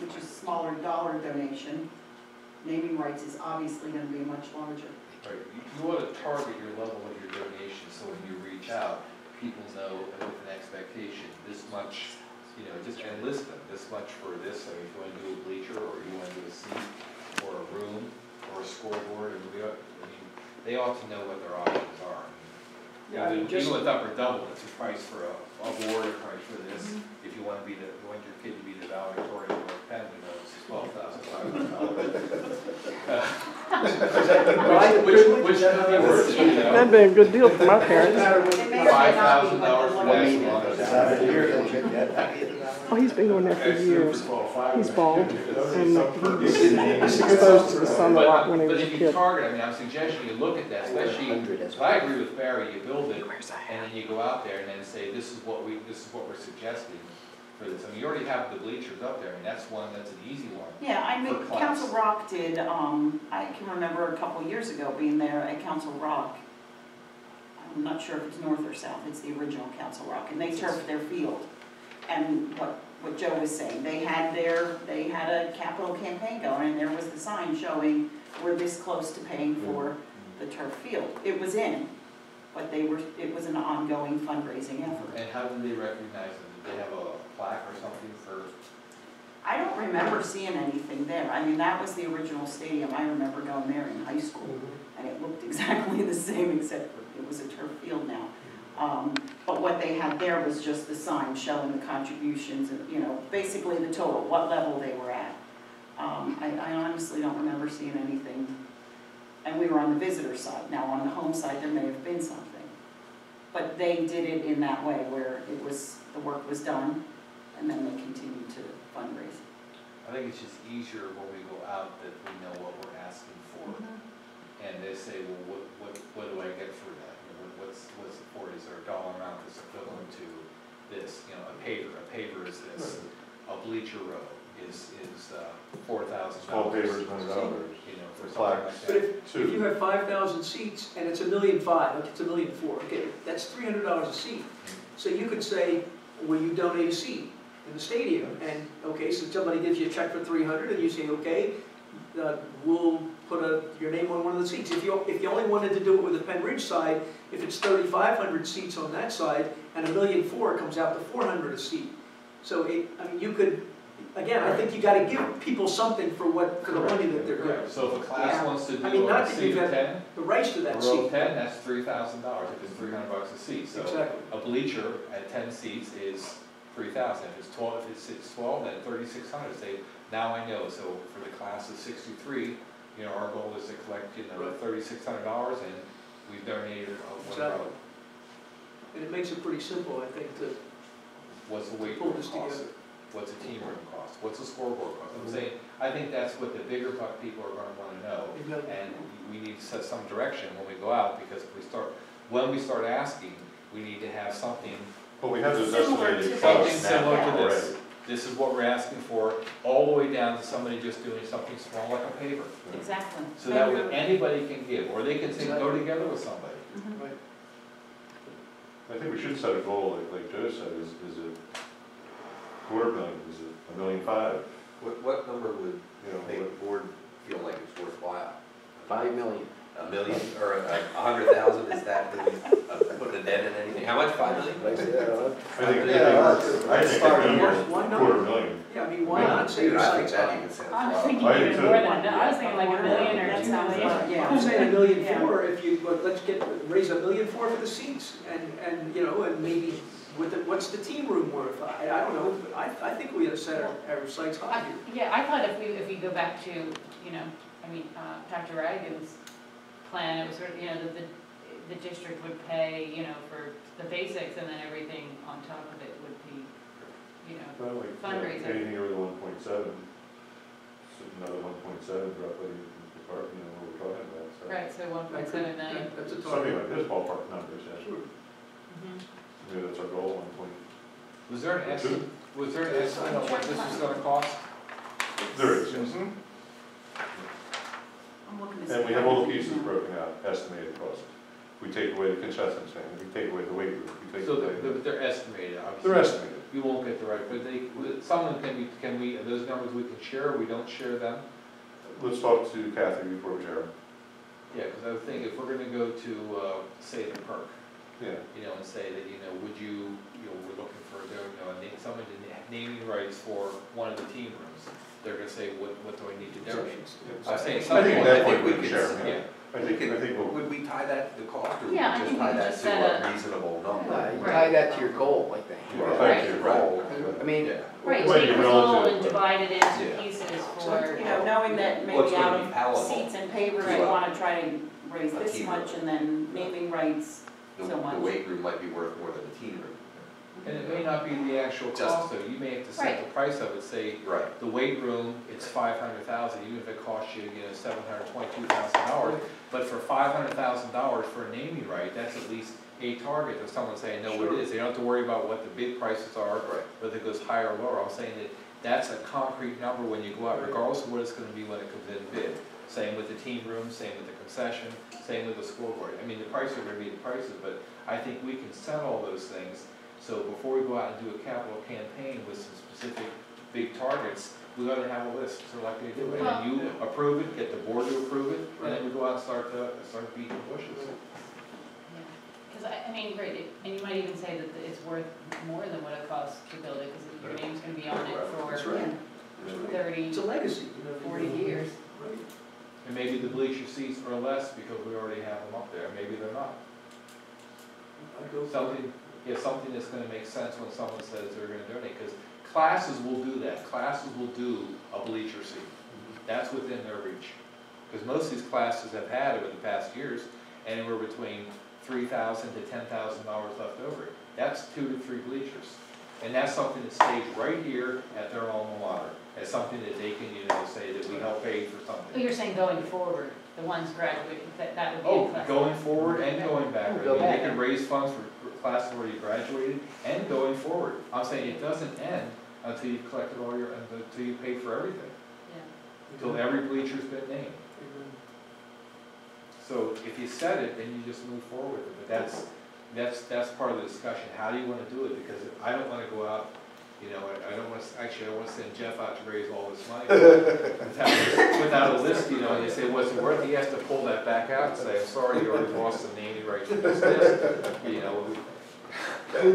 which is smaller dollar donation. Naming rights is obviously gonna be much larger. Right, you want to target your level of your donation, so when you reach out, people know with an expectation, this much, you know, just enlist them, this much for this, so if you want to do a bleacher, or you want to do a seat, or a room, or a scoreboard, and they ought to know what their options are. Yeah, I mean, just- Even with upper double, it's a price for a board, a price for this. If you want to be you want your kid to be the valedictorian of North Penn, you know, it's $12,500. Which works, you know. That'd be a good deal for my parents. It may or may not be, $5,000 for but that. Oh, he's been going there for years. He's bald, and he was exposed to the sun a lot when he was a But if you kid. target, I mean, I'm suggesting you look at that, especially, I agree with Barry, you build it, and then you go out there and then say, this is what we're suggesting for this. I mean, you already have the bleachers up there, and that's an easy one. yeah, I mean, For class. Council Rock did, I can remember a couple years ago being there at Council Rock. I'm not sure if it's north or south, it's the original Council Rock, and they turfed their field. And what Joe was saying, they had a capital campaign going, and there was the sign showing we're this close to paying for the turf field. It was in, but it was an ongoing fundraising effort. And how did they recognize them? Did they have a plaque or something for? I don't remember seeing anything there. I mean, that was the original stadium. I remember going there in high school, and it looked exactly the same, except it was a turf field now. But what they had there was just the sign showing the contributions, and, you know, basically the total, what level they were at. I honestly don't remember seeing anything. And we were on the visitor side. Now, on the home side, there may have been something. But they did it in that way where the work was done, and then they continued to fundraise. I think it's just easier when we go out that we know what we're asking for. And they say, well, what do I get for that? You know, what's it for? Is there a dollar amount that's equivalent to this? You know, a paver is this. A bleacher row is $4,000. Small pavers, $100. You know, for something Plaques. like But that. if you have 5,000 seats and it's $1.5 million, like it's $1.4 million, okay, that's $300 a seat. So you could say, will you donate a seat in the stadium? And, okay, so somebody gives you a check for $300 and you say, okay, we'll put your name on one of the seats. If you only wanted to do it with the Pennridge side, if it's 3,500 seats on that side and $1.4 million, it comes out to $400 a seat. So I mean, you could, again, I think you got to give people something for the money that they're getting. So if a class wants to I mean, do not a that seat you've of got 10, the rights to that a row seat. of 10, that's $3,000 if it's $300 a seat. So Exactly. a bleacher at 10 seats is $3,000. If it's 12, then $3,600. Say, now I know. So for the class of 63, you know, our goal is to collect, you know, $3,600, and we've donated one Exactly. row. And it makes it pretty simple, I think, to What's the weight pull room this cost? together. What's a team room cost? What's a scoreboard cost? I'm saying, I think that's what the bigger buck people are going to want to know. And we need to set some direction when we go out, because if when we start asking, we need to have something But we have those Similar estimated to costs this. similar to now this. already. This is what we're asking for, all the way down to somebody just doing something small like a paper. Exactly. So that way anybody can give, or they can say, go Exactly. together with somebody. Mhm. Right. I think we should set a goal, like Joe said, is it $250,000, is it $1.5 million? What number would You know, make the board feel like it's worthwhile? 5 million. $1 million or 100,000, is that really putting a dent in anything? How much, 5 million? I think Why not? $250,000. Yeah, I mean, why not say Dude, your I think sights that on? even sounds I was wild. thinking I do even too. more than that, I was thinking like $1 million or That $2 sounds million. like- yeah. I'm saying $1.4 million Yeah. if you, let's raise $1.4 million for the seats, and, you know, and maybe what's the team room worth? I don't know, but I think we ought to set our sights high here. Yeah, I thought if we go back to, you know, I mean, Dr. Radigan's plan, it was sort of, you know, that the district would pay, you know, for the basics, and then everything on top of it would be, you know, Well, like, Fundraising. anything over the 1.7, so another 1.7 roughly, the part, you know, what we're talking about, so. right, so 1.7 million. That's a Something target. like this ballpark numbers, yeah. Sure. Mhm. Maybe that's our goal, 1 point. Was there an Or estimate, two. Was there an estimate on what this was gonna cost? There is, yes. I'm looking to see. And we have all the pieces broken out, estimated cost. We take away the concession stand, we take away the weight room, we take So away. they're estimated, obviously. They're estimated. You won't get the right, but some of them can we, those numbers we can share, we don't share them? Let's talk to Kathy before we share. Yeah, because I would think if we're gonna go to, say, the perk, Yeah. and say that, would you, we're looking for, someone to naming rights for one of the team rooms. They're gonna say, what do I need to donate? I'm saying I something think like that think we we can can share, s- yeah. I think we'll. Would we tie that to the cost, or would we Yeah, I just think we tie could that just to set a reasonable number? You tie that to your goal, I think. Or Right. to your goal. I mean, Yeah. Right, Well, take you're the goal relative, and but- divide it into Yeah. pieces So, for, knowing that What's maybe gonna out be of palatable seats and papers, to you a- wanna try to raise a this team much room. and then naming rights The so much. weight room might be worth more than the teen room. And it may not be the actual Just- cost though, you may have to set the price of it, say, Right. the weight room, it's 500,000, even if it costs you, $722,000. But for $500,000 for a naming right, that's at least a target of someone saying, no, what it is. They don't have to worry about what the bid prices are, Right. whether it goes higher or lower. I'm saying that that's a concrete number when you go out, regardless of what it's gonna be when it comes in bid. Same with the team room, same with the concession, same with the scoreboard. I mean, the prices are gonna be the prices, but I think we can set all those things. So before we go out and do a capital campaign with some specific big targets, we ought to have a list, so like they do. And then you approve it, get the board to approve it, and then we go out and start beating bushes. because I mean, great, and you might even say that it's worth more than what it costs to build it, because your name's gonna be on it That's for right. 30, It's a legacy, 40 years. Right. And maybe the bleacher seats are less because we already have them up there, maybe they're not. I go for it. Something that's gonna make sense when someone says they're gonna donate, because classes will do that, classes will do a bleacher seat. That's within their reach. Because most of these classes have had over the past years, anywhere between $3,000 to $10,000 left over. That's 2 to 3 bleachers. And that's something that stays right here at their alma mater, as something that they can, say that we help pay for Oh, something. you're saying going forward, the ones graduating, that would be a Oh, class. going forward and going backward. Go I mean, back. they can raise funds for classes where you graduated and going forward. I'm saying it doesn't end until you've collected all your, until you pay for everything, Yeah. until every bleacher's been named. So if you set it, then you just move forward with it. But that's part of the discussion. How do you want to do it? Because I don't want to go out, I don't want to, actually, I want to send Jeff out to raise all this money without a list, and you say, what's it worth? He has to pull that back out and say, I'm sorry, you already lost the naming rights for this list.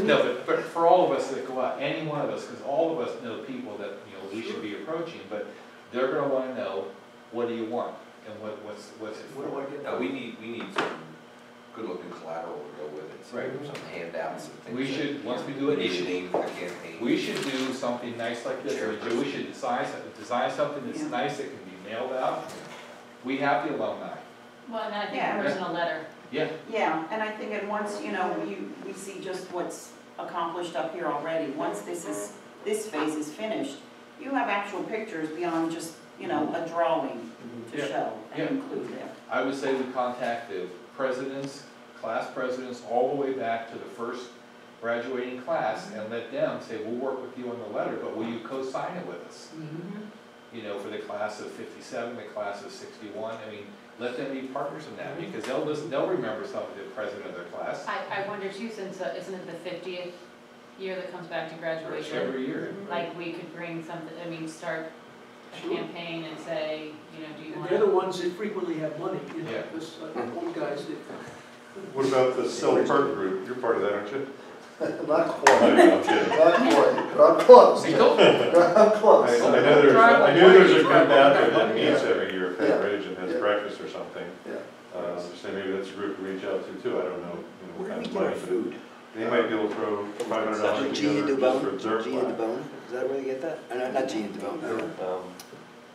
No, but for all of us that go out, any one of us, because all of us know people that, we should be approaching, but they're gonna wanna know, what do you want? And what's it What do I for? get? Now, we need some good-looking collateral to go with it, Right. some handouts and things. We that- should, once we do it, We need a name for the campaign. we should do something nice like this. We should design something that's Yeah. nice that can be mailed out. We have the alumni. Well, and I think Yeah. a personal letter. Yeah. Yeah, and I think at once, we see just what's accomplished up here already. Once this phase is finished, you have actual pictures beyond just, a drawing to Yeah. show Yeah. and include there. I would say we contact the presidents, class presidents, all the way back to the first graduating class and let them say, we'll work with you on the letter, but will you co-sign it with us? For the class of 57, the class of 61, let them be partners in that, because they'll remember some of the president of their class. I wonder too, since, isn't it the 50th year that comes back to graduation? Every year. Like, we could bring something, start a Sure. campaign and say, do you And want they're the to? ones that frequently have money, Yeah. this, old guys that. What about the self-perk group? You're part of that, aren't you? Not quite, I'm kidding. not quite, but I'm close. Hey, don't- I'm close. I know there's a group out there that meets every year at Pennridge and has Yeah. breakfast or something. Yeah. So maybe that's a group to reach out to too, I don't know. Where do what we kind get of our money, but food? They might be able to throw $500 Gina together just for DeBone? their Gina class. DeBone? Is that where they get that? No, not Gina DeBone.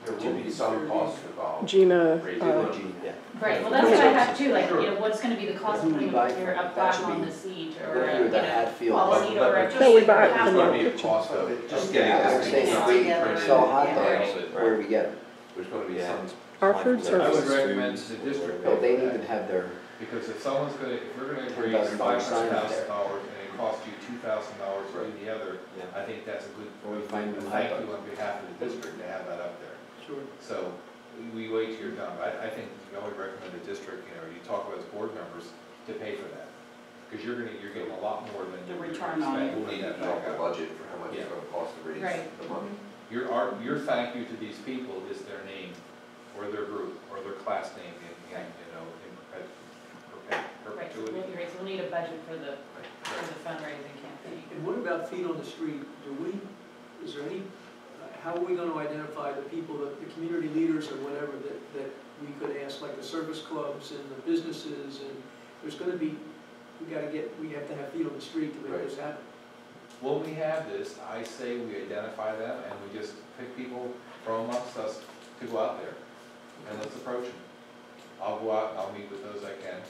There will be some costs involved. Gina, Gina, yeah. Right, well, that's what I have too, like, what's gonna be the cost of Who we putting buy your from? up That back should on be- the seat, Go or, through the Hatfield. policy, or just. No, we buy it There's from gonna the be a kitchen. cost of it, just Yeah, getting I this was thing saying, done. if we sell hot dogs, where do we get them? There's gonna be Yeah. some food Mindful I would service. recommend the district Well, they pay need for to that, have their, because if someone's gonna, if we're gonna $10,000 raise $500,000 sign up there. and it costs you $2,000 to do the other, Yeah. I think that's a good, Or we find them thank hot you on behalf of the district to have that up there. Sure. So we wait till you're done. I think you always recommend the district, you talk about as board members to pay for that. Because you're getting a lot more than The you're return on it. expecting. We'll need to develop a budget for how much it's gonna cost to raise Right. the money. Your thank you to these people is their name, or their group, or their class name in Right, so perpetuity. we'll need a budget for the fundraising campaign. And what about feet on the street? Is there any, how are we going to identify the people, the community leaders or whatever that we could ask, like the service clubs and the businesses, and there's going to be, we have to have feet on the street to make this happen. When we have this, I say we identify them and we just pick people from amongst us to go out there and let's approach them. I'll go out and I'll meet with those I can.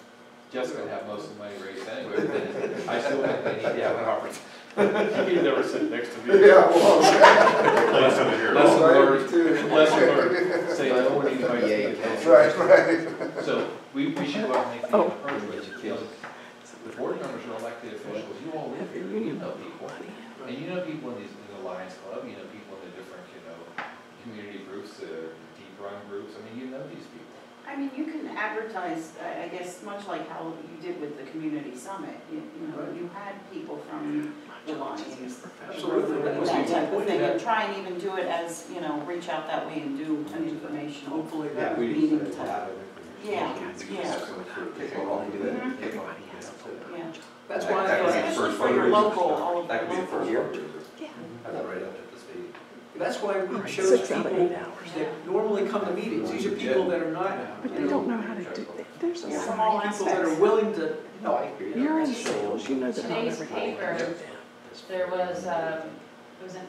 Jeff's gonna have most of the money raised anyway, but I still think they need to have an opportunity. You never sit next to me. Yeah, well, Lesson here. Lesson learned. too. Lesson learned. Say no one invites me to come. Right. So we should go out and make the Oh. approach. The board members are elected officials. You all live here. You know people. And you know people in the Lions Club. You know people in the different, community groups, deep run groups. I mean, you know these people. I mean, you can advertise, I guess, much like how you did with the community summit. You had people from the Lions. Absolutely. That type of thing, and try and even do it as, reach out that way and do an informational Hopefully Yeah, that. we meeting just type. have it. Yeah, yeah, yeah. That's why I That could be thought, the Especially first for your fundraiser. local, all of the That could be the local. first fundraiser. Have that right up at the state. that's why we chose 6 out of people 8 hours. that normally come to meetings. These are people that are not, But they don't know how to do that. There's a Yeah, from lot. all people that are aspects. willing to, no, I agree. You're in sales, you know that not Today's everybody. paper, can do there was, it was an,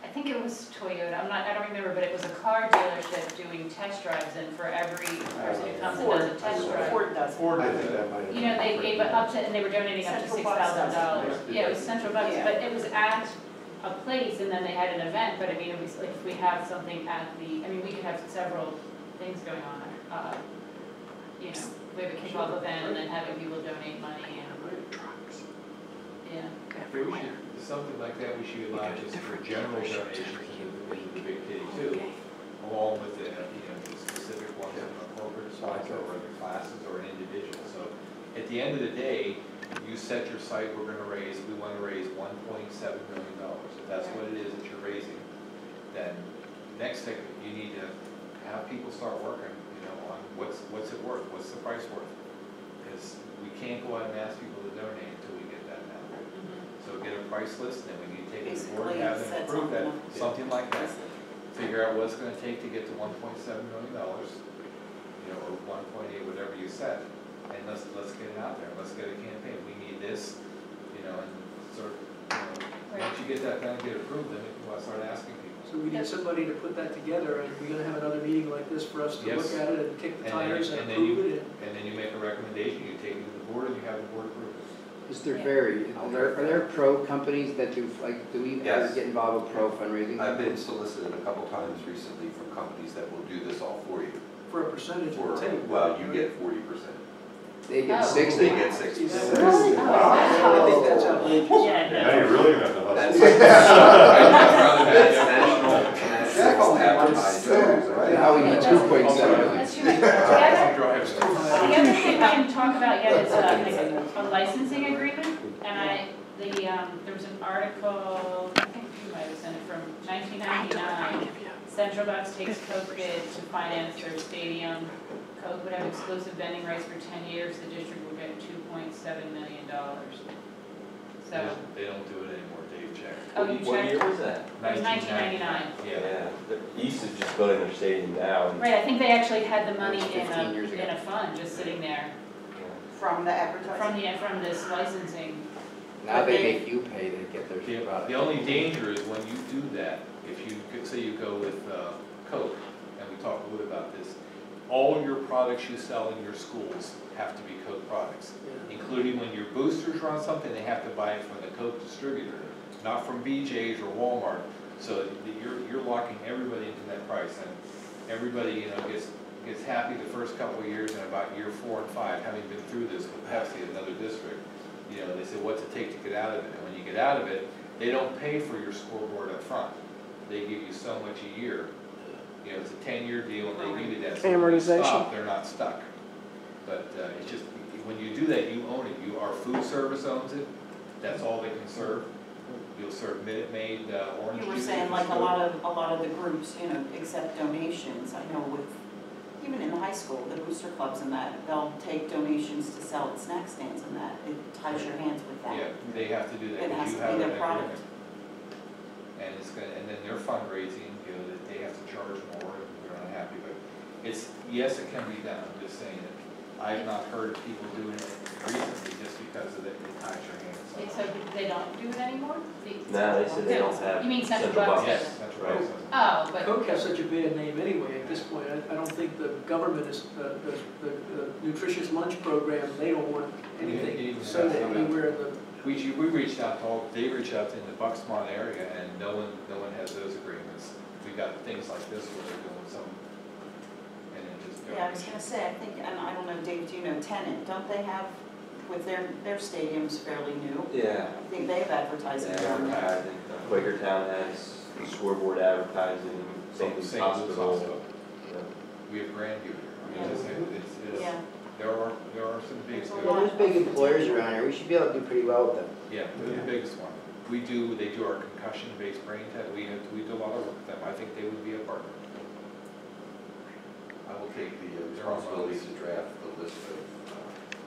I think it was Toyota, I don't remember, but it was a car dealership doing test drives, and for every person who comes and does a test drive. Ford does it. I think that might have You know, they gave up to, and they were donating up to Central Bucks does $6,000. it. Yeah, it was Central Bucks, Yeah. but it was at a place, and then they had an event, but I mean, it was like, if we have something at the, I mean, we could have several things going on. We have a kickoff event, and then having people donate money, and, yeah. Maybe we should, something like that, we should allow just for general donations into the big kitty too, along with the, the specific ones on the corporate side or the classes or an individual. So at the end of the day, you set your site, we want to raise $1.7 million. If that's what it is that you're raising, then next thing, you need to have people start working, on what's it worth, what's the price worth? Because we can't go out and ask people to donate until we get that now. So get a price list, and then we need to take it to the board and have them approve that, something like that. Figure out what it's gonna take to get to $1.7 million, or 1.8, whatever you said, and let's get it out there, let's get a campaign, we need this, and sort of, once you get that done, get approved, then we can start asking people. So we need somebody to put that together, and we're gonna have another meeting like this for us to look Yes. at it and kick the And then- tires and and then approve you- it. And then you make a recommendation, you take it to the board, and you have the board approve it. Is there are there pro companies that do, do we ever Yes. get involved with pro fundraising? I've been solicited a couple times recently from companies that will do this all for you. For a percentage of the table. Well, you get 40%. They get Oh. 60. They get 60%. Really? Oh, I think that's outrageous. Yeah, Now you're really gonna have to That's hustle. national advertising, right? Now we need 2.7 million. That's too much. The other thing we can talk about yet is a licensing agreement, and there was an article, I think you might have sent it, from 1999. Central Bucks takes Coke bid to finance their stadium. Coke would have exclusive vending rights for 10 years, the district would get $2.7 million. So, They don't do it anymore, Dave checked. oh, you What year checked? was that? It was 1999. Yeah, the East is just building their stadium now. Right, I think they actually had the money in 15 years ago. a fund, just sitting there, From the advertising. from this licensing. Now they make you pay to get their The product. only danger is when you do that, if you, say you go with Coke, and we talked a little about this, all your products you sell in your schools have to be Coke products. Including when your boosters run something, they have to buy it from the Coke distributor, not from BJ's or Walmart. So that you're locking everybody into that price, and everybody, you know, gets happy the first couple of years, and about year 4 and 5, having been through this with Pepsi, another district, you know, they say, what's it take to get out of it? And when you get out of it, they don't pay for your scoreboard up front. They give you so much a year. You know, it's a 10-year deal, and they give you that. So when you Amortization. stop, they're not stuck. But it's just, when you do that, you own it. Our food service owns it. That's all they can serve. You'll serve Minute Maid orange juice. You were saying like a lot of the groups, you know, accept donations. I know with, even in the high school, the booster clubs and that, they'll take donations to sell at snack stands and that. It ties your hands with that. Yeah, they have to do that. It has You to have be an their product. agreement. And it's gonna, and then their fundraising, you know, that they have to charge more if they're not happy, but it's, yes, it can be done. I'm just saying that I've not heard of people doing it recently just because of it ties your hands. Okay, so they don't do it anymore? No, they said they don't have. You mean Central Bucks. Bucks Yes, doesn't? that's right. Oh, but. Coke has such a bad name anyway at this point. I don't think the government is, the nutritious lunch program, they don't want anything so that anywhere in the. We reached out to they reached out in the Bucksmont area, and no one has those agreements. We've got things like this where they're doing some, and then just. Yeah, I was gonna say, I think, and I don't know, Dave, do you know Tennant? Don't they have, with their stadium's fairly new? Yeah. I think they have advertising down there. Advertising, Quakertown has scoreboard advertising, St. Luke's St. Luke's Hospital. Hospital. We have Grandview here. I mean, it's, Yeah. there are some big. There's a Yeah, there's big employers around here, we should be able to do pretty well with them. Yeah, they're the biggest one. They do our concussion-based brain test, we do a lot of work with them, I think they would be a partner. I will take the responsibility to draft the list of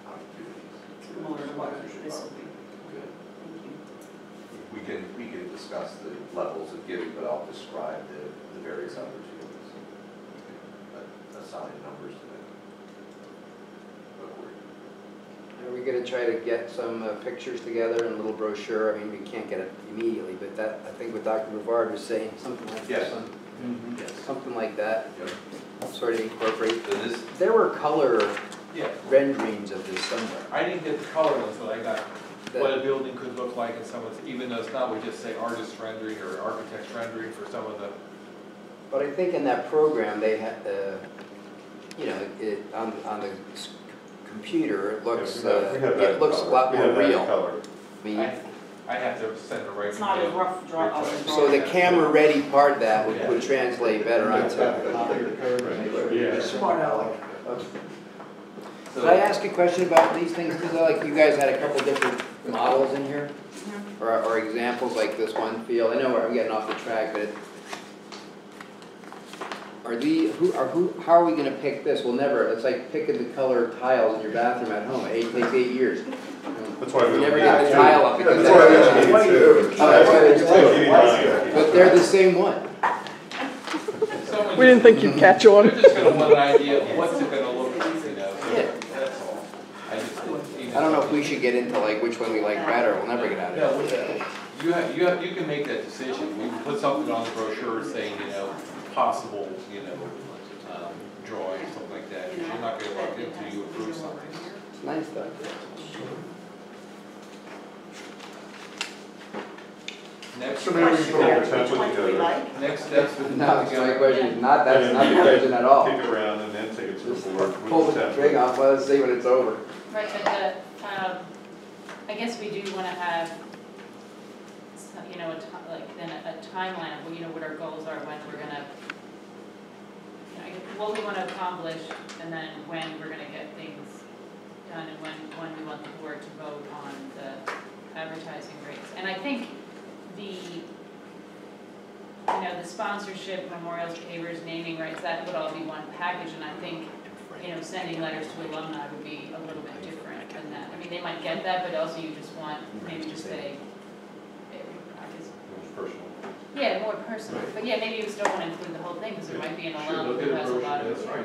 opportunities. Similar to what Sponsorship this will be. opportunities. Thank you. We can discuss the levels of giving, but I'll describe the various opportunities. Assign numbers to them. Are we gonna try to get some pictures together and a little brochure? I mean, we can't get it immediately, but that, I think what Dr. Brevard was saying, something like Yes. that. Yes. Something like that, Yep. sort of incorporate. So this, There were color Yeah, renderings of this somewhere. I didn't get the color until I got what a That- building could look like and some of, even though it's not, we just say artist rendering or architect's rendering for some of the. But I think in that program, they had, you know, on the computer, it looks, we have that it looks a color. lot We more have that real. color. I mean, I have to send the right. It's not as rough draw. so the camera-ready part of that would translate better onto. Yeah. Smart aleck. Could I ask a question about these things? Because like you guys had a couple different models in here, or examples like this one field. I know I'm getting off the track, but how are we going to pick this? We'll never. It's like picking the color tiles in your bathroom at home. It takes 8 years. That's why We never get the tile up because That's why we that's don't need two. Oh, that's why there's It's two. But they're the same one. We didn't think you'd catch on. They're just gonna want an idea of what's it gonna look like, you know, so that's all. I don't know if we should get into like which one we like better. We'll never get out of it. No, you can make that decision. We can put something on the brochure saying, you know, possible, you know, drawing, something like that. Because you're not gonna look until you approve something. It's nice though. Next, So maybe we can put all the Which template ones we together. like? next steps with. No, so my question is not, that's not the question at all. Take it around and then take it to the board. with Pull the the template. string off, let us see when it's over. Right, but I guess we do wanna have, you know, a timeline of, you know, what our goals are, when we're gonna, you know, what we wanna accomplish, and then when we're gonna get things done, and when we want the board to vote on the advertising rates. And I think the sponsorship, memorials, pavers, naming rights, that would all be one package, and I think, you know, sending letters to alumni would be a little bit different than that. I mean, they might get that, but also you just want, maybe just say, Personal. yeah, more personal, but yeah, maybe you still want to include the whole thing, because there might be an alum who has a lot of, That's right.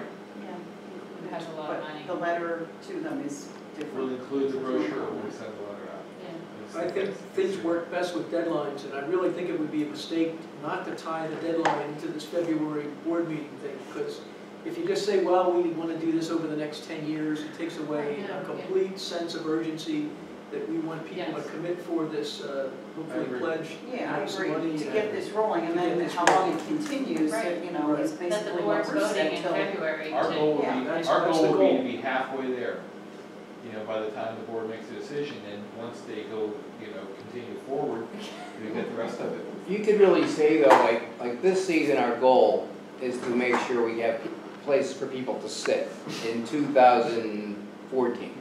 who has a lot of money. But the letter to them is We'll different. include the brochure when we send the letter out. Yeah. I think things work best with deadlines, and I really think it would be a mistake not to tie the deadline into this February board meeting thing, because if you just say, well, we want to do this over the next 10 years, it takes away a complete sense of urgency that we want people to Yes. commit for this, hopefully agree. pledge. Yeah, I some money agree, to and- get this rolling, and to get then this how long rolling. it continues, Right. you know, is That the basically what board's we're voting set in till. February Our goal would Yeah, be, that's our the goal would be goal. to be halfway there, by the time the board makes a decision, and once they go, continue forward, we get the rest of it. You could really say though, like this season, our goal is to make sure we have places for people to sit in 2014.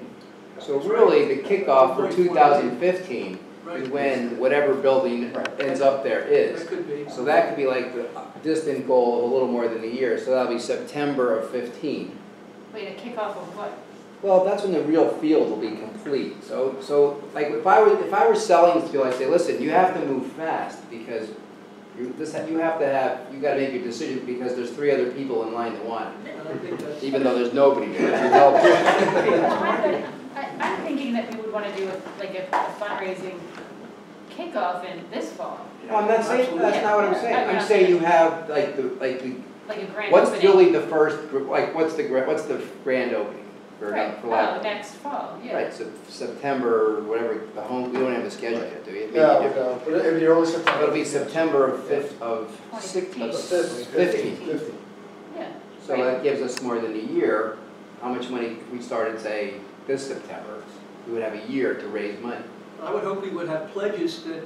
So really, the kickoff for 2015 is when whatever building ends up there is. That could be. So that could be like the distant goal of a little more than a year, so that'll be September of 15. Wait, a kickoff of what? Well, that's when the real field will be complete. So like if I were selling this field, I'd say, listen, you have to move fast because you gotta make your decision because there's 3 other people in line that want it. And I think that's. Even though there's nobody there. I'm thinking that we would want to do a fundraising kickoff in this fall, No, I'm not saying, that's not what I'm saying. I'm saying you have like the, like a grand what's opening. really the first, like what's the grand opening? For Right, for lack of- next fall, yeah. Right, so September, whatever, we don't have a schedule yet, do we? It may be No, different. no, but it'd be early September. It'll be September of 15. 15. Yeah. So that gives us more than a year. How much money, if we started, say, this September, we would have a year to raise money. I would hope we would have pledges that,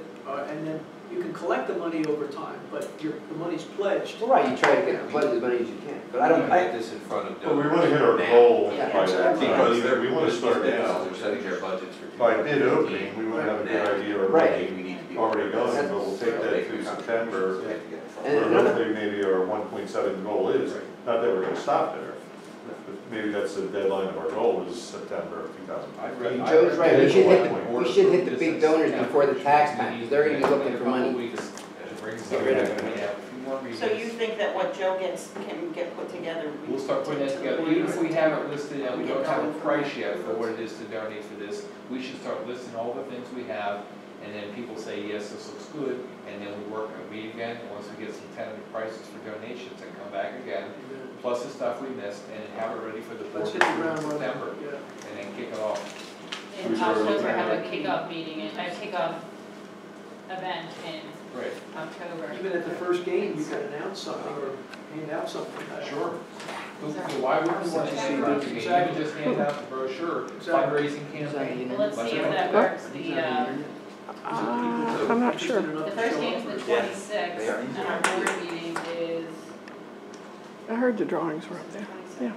and then you can collect the money over time, but the money's pledged. Well, right, you try to get as money as you can, but I don't, Get this in front of. Well, we want to hit our now. goal Yeah, by that time. Because they're, We want to start these now. businesses are setting their budgets for. By bid opening, we want to have a good idea of Right. money We need to be. already going, but we'll take that through September. And Where another- hopefully maybe our 1.7 goal is, not that we're going to stop there, but maybe that's the deadline of our goal is September of 2015. Joe's right, we should hit the big donors before the tax time, because they're gonna be looking for money. Get rid of it. So you think that what Joe can get put together? We'll start putting that together, even if we haven't listed and we don't have a price yet for what it is to donate for this, we should start listing all the things we have, and then people say, yes, this looks good, and then we meet again, once we get some tentative prices for donations, and come back again, plus the stuff we missed, and have it ready for the board Let's in hit the ground running. September, Yeah. and then kick it off. In October, have a kickoff meeting, a kickoff event in Right. October. Even at the first game, you could announce something or hand out something. Sure. Why wouldn't we want to see that? You can just hand out the brochure, fundraising campaign. Well, let's see if that works, I'm not sure. the first game is the 26th, and our board meeting is I heard the drawings were up there. Yeah.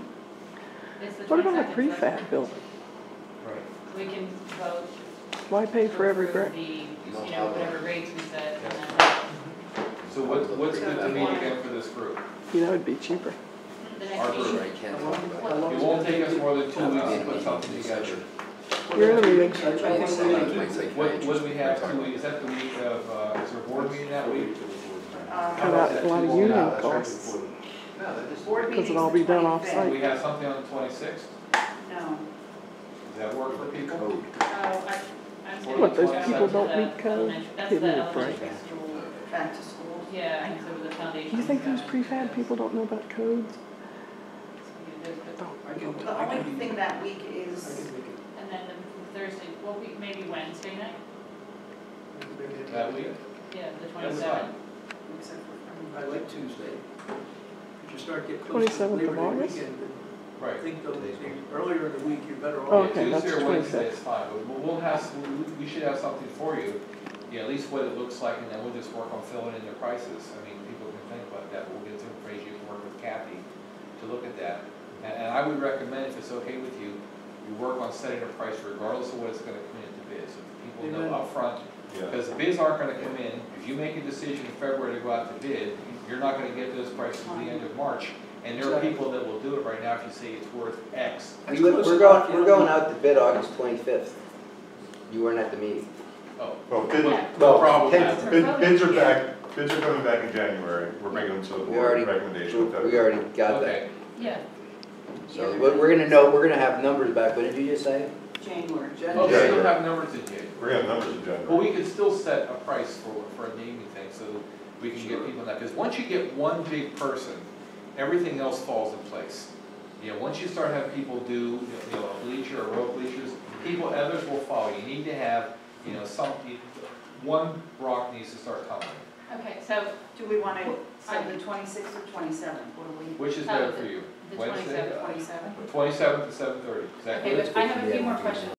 It's the 22nd. What about a so prefab building? Right. We can vote. Why pay for every approve brick? the, whatever rates we set, and then So what's good to meet again for this group? That would be cheaper. the Our next group. meeting. I can't talk about How long It is won't gonna take us more than 2 weeks to put something together. You're in a meeting. What do we have 2 weeks? Is that the week of, is there a board meeting that week? How about a lot of union costs? Board Because meeting's it'll all the be done 25th. off-site. We have something on the 26th? No. Does that work for people? I'm gonna What, those go people to don't the meet code? elementary- That's Give the me a elementary break. school. Back to school. Yeah, and so the foundation. You think those prefab people don't know about codes? I can, The I only can, thing that week I is, can make it. And then the Thursday, well, maybe Wednesday night, That week? yeah, the That's 27th. I like Tuesday. If you start getting close to 27th of Labor Day August? weekend, then I Right. think earlier in the week, you're better Oh, off. okay, that's Tuesday or Wednesday 25th. is fine, but we'll have, we should have something for you, at least what it looks like, and then we'll just work on filling in the prices. I mean, people can think about that, but we'll get some information, you can work with Kathy to look at that. And I would recommend, if it's okay with you, you work on setting a price regardless of what it's gonna come in to bid, so people know Amen. upfront. Yeah. Because the bids aren't gonna come in, if you make a decision in February to go out to bid, you're not gonna get those prices at the end of March. And there are people that will do it right now if you say it's worth X. We're going out to bid August 25th. You weren't at the meeting. Oh, Well, Yeah. no problem. bids are back, bids are coming back in January. We're making them to the We board already- recommendation. in We February. already got that. Okay, Yeah, So we're gonna know, we're gonna have numbers back. What did you just say? January. oh, we still have numbers in January. We're gonna have numbers in Well, January. we could still set a price for a naming thing, so we can get people that, because once you get one big person, everything else falls in place. Once you start having people do, a bleacher or row bleachers, people, others will follow. You need to have, you know, one rock needs to start coming. Okay, so, Do we want to, say the 26th or 27th, what do we? Which is better for you? the Wednesday? 27th, 27th? 27th to 7:30, is that Okay, good? but I have a few more questions.